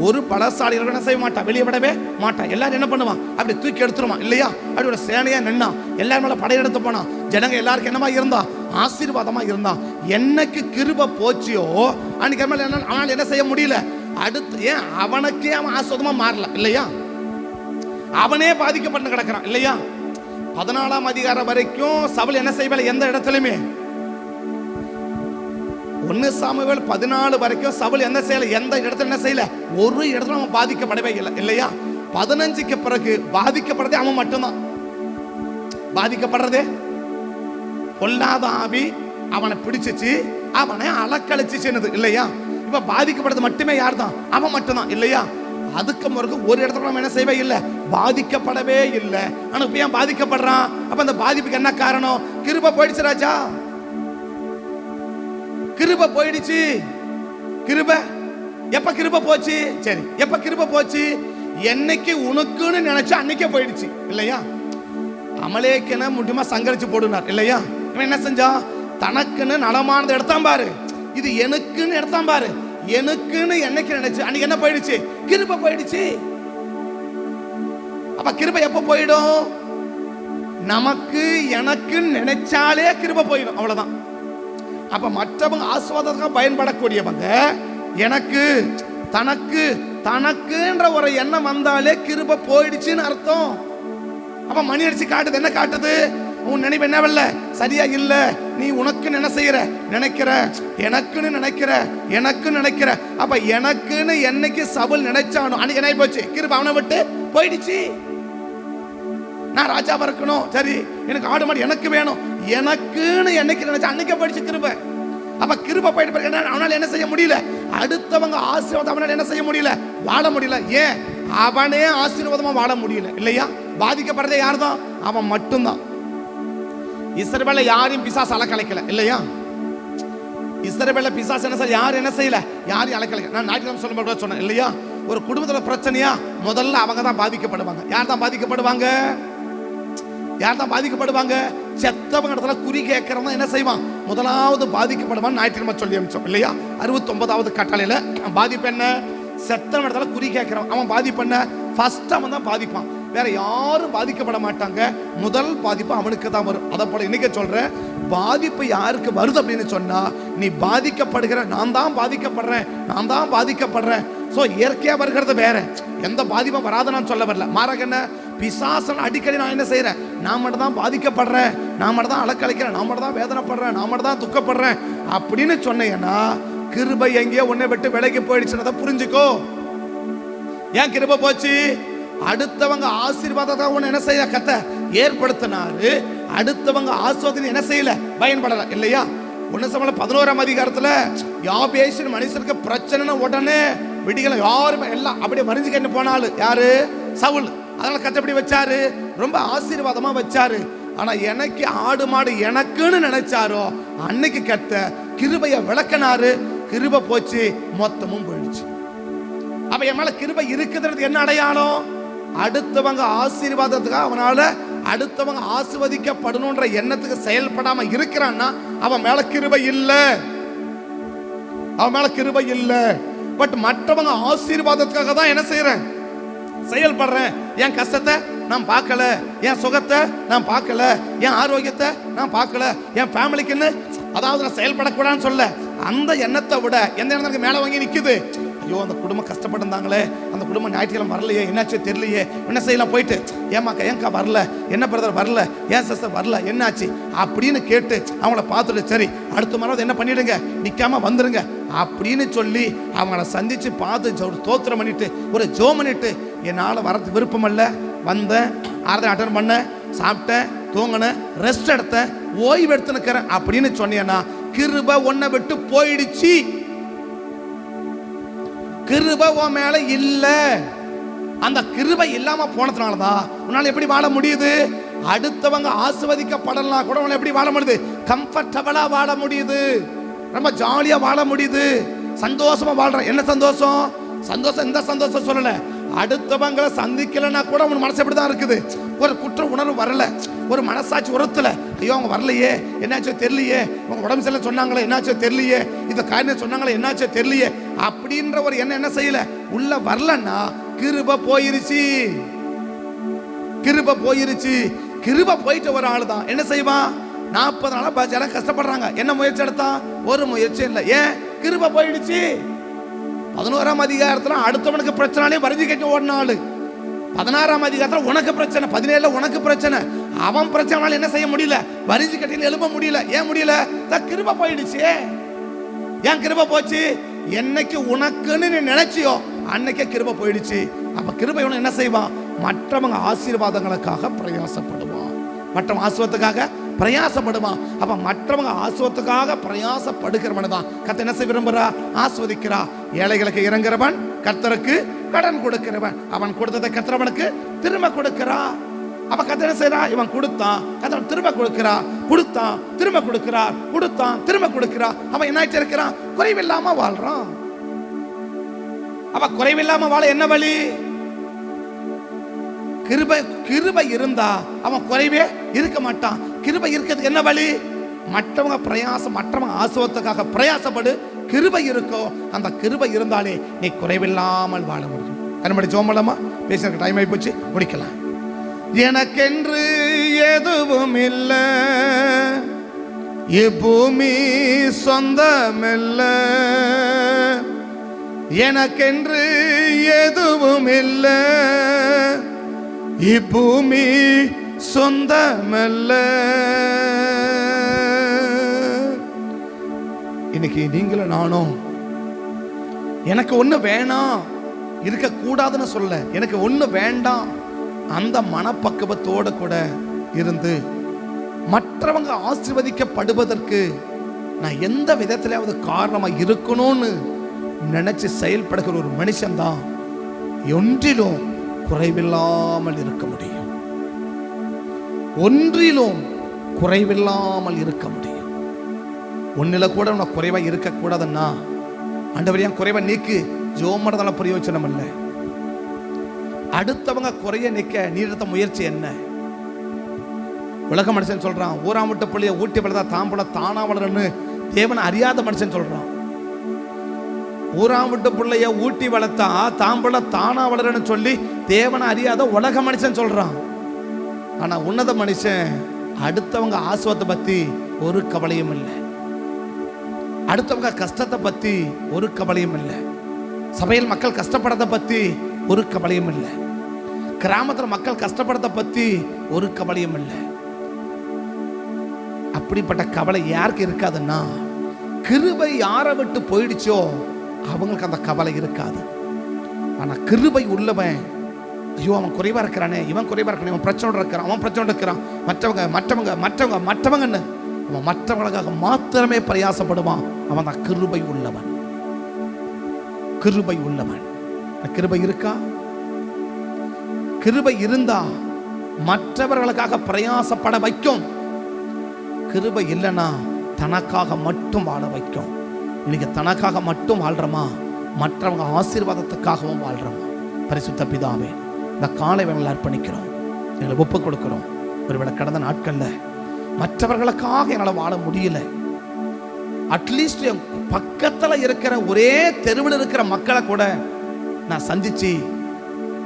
Speaker 1: ஒரு பலசாலிகள் என்ன செய்ய மாட்டான், வெளியே விடவே மாட்டான். எல்லாரும் என்ன பண்ணுவான், அப்படி தூக்கி எடுத்துருவான் இல்லையா. அப்படி ஒரு சேனையா நின்னா எல்லாரும் மேல படையெடுத்து போனான். ஜனங்க எல்லாருக்கும் என்னமா இருந்தா, ஆசீர்வாதமா இருந்தான். என்னைக்கு கிருபை போச்சியோ அன்னைக்கு அவனால் என்ன செய்ய முடியல. அடுத்து ஏன் அவனுக்கே அவன் ஆசீர்வாதமா மாறல இல்லையா, அவனே பாதிக்கப்பட்டு கிடக்கிறான் இல்லையா. 14ஆம் அதிகாரம் வரைக்கும் சவுல் என்ன செய்யல, எந்த இடத்துலயுமே 1 சாமுவேல் 14 வரைக்கும் சவுல் என்ன செய்யல, எந்த இடத்துல என்ன செய்யல, ஒரு இடத்துல அவன் பாதிக்கப்படவே இல்லை இல்லையா. 15க்கு பிறகு பாதிக்கப்படுறதே அவன் மட்டும்தான். பாதிக்கப்படுறதே பொல்லாத ஆவி அவனை பிடிச்சிச்சு, அவனை அலக்கழிச்சுன்னு இல்லையா. இப்ப பாதிக்கப்படுறது மட்டுமே யார் தான், அவன் மட்டும்தான் இல்லையா. அதுக்கு பிறகு ஒரு இடத்துல நம்ம என்ன செய்யவே இல்லை, பாதிக்கப்படவே இல்லை. ஆனா இப்ப ஏன் பாதிக்கப்படுறான், அப்ப அந்த பாதிப்புக்கு என்ன காரணம், கிருபை போயிடுச்சு ராஜா, கிருபை போயிடுச்சு. கிருபை எப்ப கிருபை போச்சு, சரி எப்ப கிருபை போச்சு, என்னைக்கு உனக்குன்னு நினைச்சா அன்னைக்கே போயிடுச்சு இல்லையா. அமலேக்கன முட்டுமா சங்கரிச்சு போடுனார் இல்லையா. இவன் என்ன செஞ்சான், தனக்குன்னு நலமானது எடுத்தான் பாரு, இது எனக்குன்னு எடுத்தான் பாரு. எனக்குன்னு என்னைக்கு நினைச்சு அன்னைக்கு என்ன போயிடுச்சு, கிருபை போயிடுச்சு. அப்ப கிருபை எப்ப போயிடும், நமக்கு எனக்கு நினைச்சாலே கிருபை போயிடும், அவ்வளவுதான். அப்ப மற்றவங்க ஆசீர்வாதத்துக்காக பயன்படக்கூடியவங்க எனக்கு தனக்கு தனக்குன்ற ஒரு எண்ணம் வந்தாலே கிருபை போயிடுச்சுன்னு அர்த்தம். அப்ப மணி அடிச்சு காட்டுது, என்ன காட்டுது, உன் நினைவு என்னவல்ல சரியா இல்ல, நீ உனக்குன்னு என்ன செய்யற, நினைக்கிற, எனக்குன்னு நினைக்கிற, எனக்குன்னு நினைக்கிற. அப்ப எனக்குன்னு என்னைக்கு சவுல் நினைச்சானோ அன்னைக்கு என்ன போச்சு, கிருபை அவனை விட்டு போயிடுச்சு. நான் ராஜாவா இருக்கணும், சரி எனக்கு ஆடு மாடு எனக்கு வேணும், எனக்குன்னு என்னைக்கு நினைச்சா அன்னைக்கு போயிடுச்சு கிருபை. அப்ப கிருபை போயிட்டு அவனால என்ன செய்ய முடியல, அடுத்தவங்க ஆசீர்வாதம் அவனால என்ன செய்ய முடியல, வாழ முடியல. ஏன், அவனே ஆசீர்வாதமா வாழ முடியல இல்லையா. பாதிக்கப்படுறதே யார்தான், அவன் மட்டும்தான். இஸ்ரவேல்ல யாரையும் பிசாசு அலக்கலைக்கல இல்லையா. இஸ்ரவேல்ல பிசாசு என்ன செய்ய, யாரும் என்ன செய்யல, யாரையும் அலக்கலைக்கல. நான் ஞாயிற்றுக்கிழமை சொல்லும்போது சொன்னேன் இல்லையா, ஒரு குடும்பத்துல பிரச்சனையா முதல்ல அவங்க தான் பாதிக்கப்படுவாங்க. யார் தான் பாதிக்கப்படுவாங்க, யார் தான் பாதிக்கப்படுவாங்க, செத்தவங்க இடத்துல குறி கேட்கறவங்க என்ன செய்வான், முதலாவது பாதிக்கப்படுவான். ஞாயிற்றுக்கிழமை சொல்லி அமைச்சோம் இல்லையா. 69வது கட்டளையில பாதிப்பு என்ன, செத்தவங்க இடத்துல குறி கேட்கிறவன் அவன் பாதிப்பு என்ன, ஃபர்ஸ்ட் அவன் தான் பாதிப்பான், வேற யாரும் பாதிக்கப்பட மாட்டாங்க. முதல் பாதிப்பு அவனுக்கு தான் வரும். அதை போல இன்னைக்கு சொல்றேன், பாதிப்பு யாருக்கு வருது அப்படின்னு சொன்னா, நீ பாதிக்கப்படுகிற, நான் தான் பாதிக்கப்படுறேன், நான் தான் பாதிக்கப்படுறேன். சோ இயற்கையா வருகிறது வேற, எந்த பாதிப்பும் வராது நான் சொல்ல வரல. மாறாக என்ன, பிசாசன் அடிக்கடி நான் என்ன செய்யறேன், நான் மட்டும் தான் பாதிக்கப்படுறேன், நான் மட்டும் தான் அலக்கழிக்கிறேன், நான் மட்டும் தான் வேதனைப்படுறேன், நான் மட்டும் தான் துக்கப்படுறேன் அப்படின்னு சொன்னேன்னா, கிருபை எங்கேயோ உன்னை விட்டு விலகி போயிடுச்சுன்றதை புரிஞ்சுக்கோ. ஏன் கிருபை போச்சு, அடுத்தவங்க ஆசீர்வாதத்தை உன்னை என்ன செய்ய கத்த ஏற்படுத்தினாரு, அடுத்தவங்க ஆசீர்வாதத்தை என்ன செய்யல, பயன்படல இல்லையா. 1 சாமுவேல் 11ஆம் அதிகாரத்துல யாபேசின் மனுஷருக்கு பிரச்சனை உடனே விடிகளை யாருமே எல்லாம் அப்படியே மறிஞ்சு கேட்டு போனாலும் யாரு, சவுல். அதனால கத்தப்படி வச்சாரு, ரொம்ப ஆசீர்வாதமா வச்சாரு. ஆனா எனக்கு ஆடு மாடு எனக்குன்னு நினைச்சாரோ அன்னைக்கு கத்த கிருபைய விளக்கினாரு. கிருபை போச்சு, மொத்தமும் போயிடுச்சு. அப்ப என் மேல கிருபை இருக்குதுன்றது என்ன அடையாளம்? அடுத்தவங்க ஆசீர்வாதத்துக்காக அவனால அடுத்தவங்க ஆசீர்வதிக்கப்படணும்ன்ற எண்ணத்துக்கு செயல்படாம இருக்கிறான்னா அவன் மேல கிருபை இல்ல, அவன் மேல கிருபை இல்ல. பட் மற்றவங்க ஆசீர்வாதத்துக்காக தான் என்ன செய்யறேன், செயல்படுறேன். என் கஷ்டத்தை நான் பார்க்கல, என் சுகத்தை நான் பார்க்கல, என் ஆரோக்கியத்தை நான் பார்க்கல, என் ஃபேமிலிக்குன்னு அதாவது நான் செயல்படக்கூடாதுன்னு சொல்ல. அந்த எண்ணத்தை விட எந்த எண்ணத்துக்கு மேல வாங்கி நிக்குது, ஐயோ அந்த குடும்பம் கஷ்டப்பட்டிருந்தாங்களே, அந்த குடும்பம் ஞாயிற்றுக்கிழமை வரலையே, என்னாச்சு தெரியலையே, என்ன செய்யலாம் போயிட்டு ஏமாக்கா ஏங்கா வரல, என்ன பிரதர் வரல, ஏன் சிஸ்டர் வரல, என்னாச்சு அப்படின்னு கேட்டு அவங்கள பார்த்துட்டு சரி அடுத்த மரம் என்ன பண்ணிடுங்க, நிற்காம வந்துருங்க அப்படின்னு சொல்லி அவங்கள சந்திச்சு பார்த்து ஒரு தோத்திரம் பண்ணிட்டு ஒரு ஜோம் பண்ணிட்டு என்னால் வரது விருப்பம் இல்லை, வந்தேன், ஆராதனை அட்டன் பண்ணேன், சாப்பிட்டேன், தூங்கினேன், ரெஸ்ட் எடுத்தேன், ஓய்வு எடுத்து நிற்கிறேன் அப்படின்னு சொன்னீங்கன்னா கிருபை ஒன்னை விட்டு போயிடுச்சு. கிருபை உன் மேல இல்ல. அந்த கிருபை இல்லாம போனதுனாலதான் உன்னால எப்படி வாழ முடியுது? அடுத்தவங்க ஆசீர்வதிக்கப்படலாம் கூட உன்னால எப்படி வாழ முடியுது? கம்ஃபர்டபிளா வாழ முடியுது, ரொம்ப ஜாலியா வாழ முடியுது, சந்தோஷமா வாழ்ற. என்ன சந்தோஷம்? சந்தோஷம் இந்த சந்தோஷம் சொல்லல, அடுத்தவங்களை சந்திக்கலன்னா கூட உன் மனசு எப்படிதான் இருக்குது, ஒரு குற்ற உணர்வு வரல, ஒரு மனசாட்சி உரத்துல, ஐயோ அவங்க வரலையே என்னாச்சோ தெரியலையே, உங்க உடம்பு சரியில்லை சொன்னாங்களே என்னாச்சோ தெரியலையே, இந்த காரியம் சொன்னாங்களே என்னாச்சோ தெரியலையே அப்படின்ற ஒரு எண்ணம் என்ன செய்யல உள்ள வரலன்னா கிருபை போயிருச்சு. கிருபை போயிருச்சு. கிருபை போயிட்ட ஒரு ஆளு தான் என்ன செய்வான்? 40 நாளா ஜனம் கஷ்டப்படுறாங்க, என்ன முயற்சி எடுத்தான்? ஒரு முயற்சி இல்லை. ஏன்? கிருபை போயிடுச்சு. 11ஆம் அதிகாரத்துல அடுத்தவனுக்கு பிரச்சனை வரைஞ்சி கட்டி ஓடின ஆளு, 16ஆம் அதிகாரத்துல உனக்கு பிரச்சனை, 17ல உனக்கு பிரச்சனை, அவன் பிரச்சனை என்ன செய்ய முடியல, வரிஞ்சு கட்டில எழுப்ப முடியல. ஏன் முடியல? கிருபை போயிடுச்சு. ஏன் கிருபை போச்சு? என்னைக்கு உனக்குன்னு நீ நினைச்சியோ அன்னைக்கே கிருபை போயிடுச்சு. அப்ப கிருபை என்ன செய்வான்? மற்றவங்க ஆசீர்வாதங்களுக்காக பிரயாசப்படுவான், மற்றவங்க ஆசீர்வாதத்துக்காக பிரயாசப்படுவான். அப்ப மற்றவங்க ஆசீர்வாதத்துக்காக பிரயாசப்படுகிறவன் தான் கர்த்தர் என்ன செய்ய விரும்புறா? ஆசீர்வதிக்கிறா. ஏழைகளுக்கு இறங்குறவன் கர்த்தருக்கு கடன் கொடுக்கிறவன், அவன் கொடுத்ததை கர்த்தர் அவனுக்கு திரும்ப கொடுக்கிறா. அப்ப கர்த்தர் என்ன செய்யறா? இவன் கொடுத்தான், கர்த்தர் திரும்ப கொடுக்கிறா, கொடுத்தான் திரும்ப கொடுக்கிறா, கொடுத்தான் திரும்ப கொடுக்கிறா. அவன் என்ன ஆயிட்டு இருக்கிறான்? குறைவில்லாம வாழ்றான். அப்ப குறைவில்லாம வாழ என்ன வழி? கிருபை. கிருபை இருந்தா அவன் குறைவே இருக்க மாட்டான். கிருபை இருக்கிறதுக்கு என்ன வழி? மற்றவங்க பிரயாசம், மற்றவங்க ஆசீர்வாதத்துக்காக பிரயாசப்படு. கிருபை இருக்கோ, அந்த கிருபை இருந்தாலே நீ குறைவில்லாமல் வாழ முடியும். அதன்படி ஜோமலமா பேசுறதுக்கு டைம் ஆகி போச்சு, முடிக்கலாம். எனக்கென்று எதுவும் இல்லை, இப்பூமி சொந்தமில்ல, எனக்கென்று எதுவும் இல்லை, இப்பூமி சொந்தமல்ல. இன்னைக்கு நீங்களும் நானும் எனக்கு ஒண்ணு வேணாம் இருக்க கூடாதுன்னு சொல்ல, எனக்கு ஒண்ணு வேண்டாம் அந்த மனப்பக்குவத்தோடு கூட இருந்து மற்றவங்க ஆசீர்வதிக்கப்படுவதற்கு நான் எந்த விதத்திலாவது காரணமா இருக்கணும்னு நினைச்சு செயல்படுகிற ஒரு மனுஷன் தான் ஒன்றிலும் குறைவில்லாமல் இருக்க முடியும். ஒன்றிலும் குறைவில்லாமல் இருக்க முடியும். ஒன்னில கூட உனக்கு குறைவா இருக்க கூடாதுன்னா ஆண்டவர் ஏன் குறைவா நீக்கு ஜோமரதால பிரயோஜனம் இல்லை. அடுத்தவங்க குறைய நிக்க நீ எடுத்த முயற்சி என்ன? உலக மனுஷன் சொல்றான், ஊராம் விட்ட பிள்ளைய ஊட்டி வளர்த்தா தாம்பள தானா வளரன்னு தேவனை அறியாத மனுஷன் சொல்றான். ஊராம் விட்ட பிள்ளைய ஊட்டி வளர்த்தா தாம்பள தானா வளரன்னு சொல்லி தேவனை அறியாத உலக மனுஷன் சொல்றான். ஆனா உன்னத மனுஷன் அடுத்தவங்க ஆசுவத்தை பத்தி ஒரு கவலையும் இல்லை, அடுத்தவங்க கஷ்டத்தை பத்தி ஒரு கவலையும் இல்லை, சபையில் மக்கள் கஷ்டப்படுறத பத்தி ஒரு கவலையும் இல்லை, கிராமத்தில் மக்கள் கஷ்டப்படுறத பத்தி ஒரு கவலையும் இல்லை. அப்படிப்பட்ட கவலை யாருக்கு இருக்காதுன்னா, கிருபை யாரை விட்டு போயிடுச்சோ அவங்களுக்கு அந்த கவலை இருக்காது. ஆனா கிருபை உள்ளவன், ஐயோ அவன் குறைவா இருக்கிறானே, இவன் குறைவா இருக்கானே, இவன் பிரச்சனை இருக்கிறான், அவன் பிரச்சனை இருக்கிறான், மற்றவங்க மற்றவங்க மற்றவங்க மற்றவங்கன்னு அவன் மற்றவங்களுக்காக மாத்திரமே பிரயாசப்படுவான். அவன் தான் கிருபை உள்ளவன். கிருபை உள்ளவன். கிருபை இருக்கா? கிருபை இருந்தா மற்றவர்களுக்காக பிரயாசப்பட வைக்கும். கிருபை இல்லைன்னா தனக்காக மட்டும் வாழ வைக்கும். இன்னைக்கு தனக்காக மட்டும் வாழ்றோமா, மற்றவங்க ஆசீர்வாதத்துக்காகவும் வாழ்றோமா? பரிசுத்த பிதாவே, இந்த காலை வேளையில் அர்ப்பணிக்கிறோம், எங்களை ஒப்பு கொடுக்கிறோம். ஒருவேளை கடந்த நாட்கள்ல மற்றவர்களுக்காக என்னால் வாழ முடியல, அட்லீஸ்ட் என் பக்கத்துல இருக்கிற ஒரே தெருவில் இருக்கிற மக்களை கூட நான் சந்திச்சு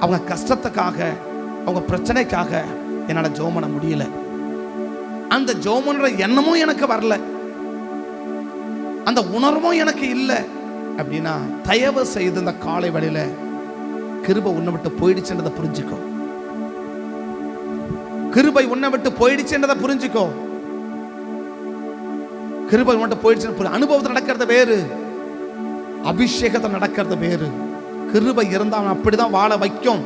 Speaker 1: அவங்க கஷ்டத்துக்காக, அவங்க பிரச்சனைக்காக என்னால் ஜெபம் பண்ண முடியல. அந்த ஜெபம் பண்ற எண்ணமும் எனக்கு வரல, அந்த உணர்வும் எனக்கு இல்லை அப்படின்னா, தயவு செய்து இந்த காலை வேளையில கிருபை உன்னை விட்டு போயிடுச்சுன்றதை புரிஞ்சுக்கோ. கிருபை உன்னை விட்டு போயிடுச்சுன்றதை புரிஞ்சுக்கோ. கிருபை உன்னை போயிடுச்சு. அனுபவத்தில் நடக்கிறது வேறு, அபிஷேகத்தில் நடக்கிறது வேறு. கிருபை இருந்தால் அப்படிதான் வாழ வைக்கும்.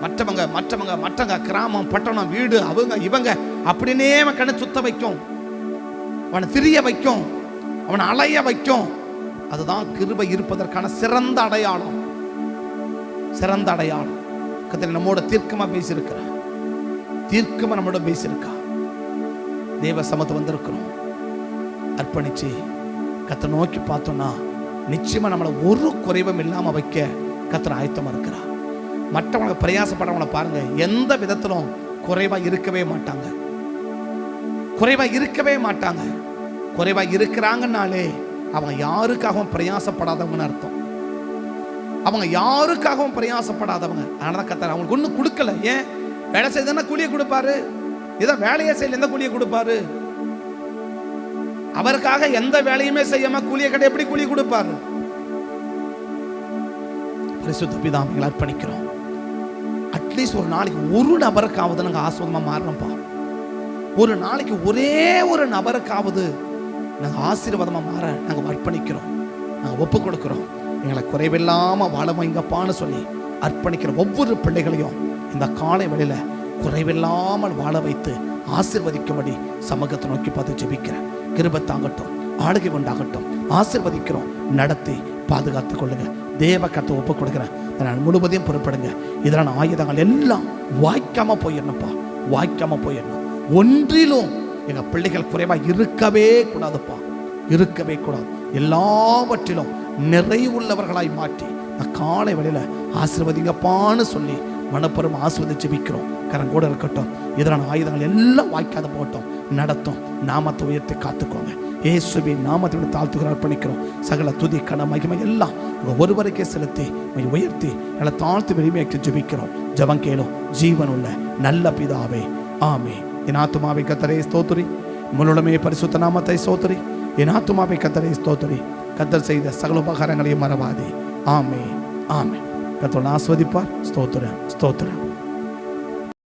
Speaker 1: மற்றவங்க மற்றவங்க மற்றவங்க கிராமம், பட்டணம், வீடு, அவங்க இவங்க அப்படின்னே அவன் கண்ணு சுத்த வைக்கும், அவனை திரிய வைக்கும், அவனை அலைய வைக்கும். அதுதான் கிருபை இருப்பதற்கான சிறந்த அடையாளம். சிறந்த அடையாளம். கர்த்தர் நம்மோட தீர்க்கமா பேசியிருக்கிறார், தீர்க்கமா நம்மோட பேசியிருக்கா. தேவ சமத்து வந்திருக்கிறோம், அர்ப்பணிச்சு கர்த்தரை நோக்கி பார்த்தோம்னா நிச்சயமா நம்மளை ஒரு குறைவும் இல்லாம வைக்க கர்த்தர் ஆயத்தமா இருக்கிறார். மற்றவங்க பிரயாசப்படுறவங்களை பாருங்க, எந்த விதத்திலும் குறைவா இருக்கவே மாட்டாங்க, குறைவா இருக்கவே மாட்டாங்க. குறைவா இருக்கிறாங்கன்னாலே அவங்க யாருக்காகவும் பிரயாசப்படாதவங்கன்னு அர்த்தம். அவங்க யாருக்காகவும் பிரயாசப்படாதவங்க. அதனாலதான் கர்த்தர் அவங்களுக்கு ஒன்றும் கொடுக்கல. ஏன்? வேலை செய்தானே கூலியை கொடுப்பாரு, இதை வேலையை செய்யல எந்த கூலியை கொடுப்பாரு? அவருக்காக எந்த வேலையுமே செய்யாம கூலியை கட்ட எப்படி கூலி கொடுப்பாரு? பரிசுத்த பிதாவை அர்ப்பணிக்கிறோம். அட்லீஸ்ட் ஒரு நாளைக்கு ஒரு நபருக்காவது நாங்கள் ஆசீர்வாதமா மாறணும்ப்பா. ஒரு நாளைக்கு ஒரே ஒரு நபருக்காவது நாங்கள் ஆசீர்வாதமா மாற நாங்கள் அர்ப்பணிக்கிறோம், நாங்கள் ஒப்பு கொடுக்கிறோம். எங்களை குறைவில்லாம வாழ வைங்கப்பான்னு சொல்லி அர்ப்பணிக்கிற ஒவ்வொரு பிள்ளைகளையும் இந்த காலை வேளையில குறைவில்லாமல் வாழ வைத்து ஆசீர்வதிக்கும்படி சமூகத்தை நோக்கி பார்த்து ஜெபிக்கிறேன். கிருபை தாங்கட்டும், ஆளுகை உண்டாகட்டும். ஆசீர்வதிக்கிறோம், நடத்தி பாதுகாத்துக் கொள்ளுங்க. தேவ கத்தை ஒப்பு கொடுக்குறேன். நான் முழுவதையும் பொறுப்படுங்க. இதனால ஆயுதங்கள் எல்லாம் வாய்க்காம போயிடணும்ப்பா, வாய்க்காம போயிடணும். ஒன்றிலும் எங்க பிள்ளைகள் குறைவா இருக்கவே கூடாதுப்பா, இருக்கவே கூடாது. எல்லாவற்றிலும் நிறைவுள்ளவர்களாய் மாற்றி காலை வேளையில ஆசீர்வதிங்கப்பான்னு சொல்லி மனப்பெரும் ஆசீர்வதிச்சு ஜெபிக்கிறோம். கரங்கூட இருக்கட்டும். இதனால ஆயுதங்கள் எல்லாம் வாய்க்காத போட்டோம், நடத்தும். நாமத்தை உயர்த்தி காத்துக்கோங்க. இயேசுவின் நாமத்தை தாழ்த்துகிற அர்ப்பணிக்கிறோம். சகல துதி கன மகிமை எல்லாம் ஒருவருக்கே செலுத்தி உயர்த்தி நல்லா தாழ்த்து விரும்பியாக்கி ஜெபிக்கிறோம். ஜெபம் கேளும் ஜீவன் உள்ள நல்ல பிதாவே, ஆமே. என் ஆத்துமாவை கர்த்தரே ஸ்தோத்திரி, முழுமே பரிசுத்த நாமத்தை ஸ்தோத்திரி. என் ஆத்துமாவை கர்த்தரே ஸ்தோத்திரி. கர்த்தர் செய்த சகல உபகாரங்களையும் மறவாதே. ஆமே, ஆமே. கர்த்தர் ஆஸ்வதிப்பார். ஸ்தோத்திரம், ஸ்தோத்திரம்.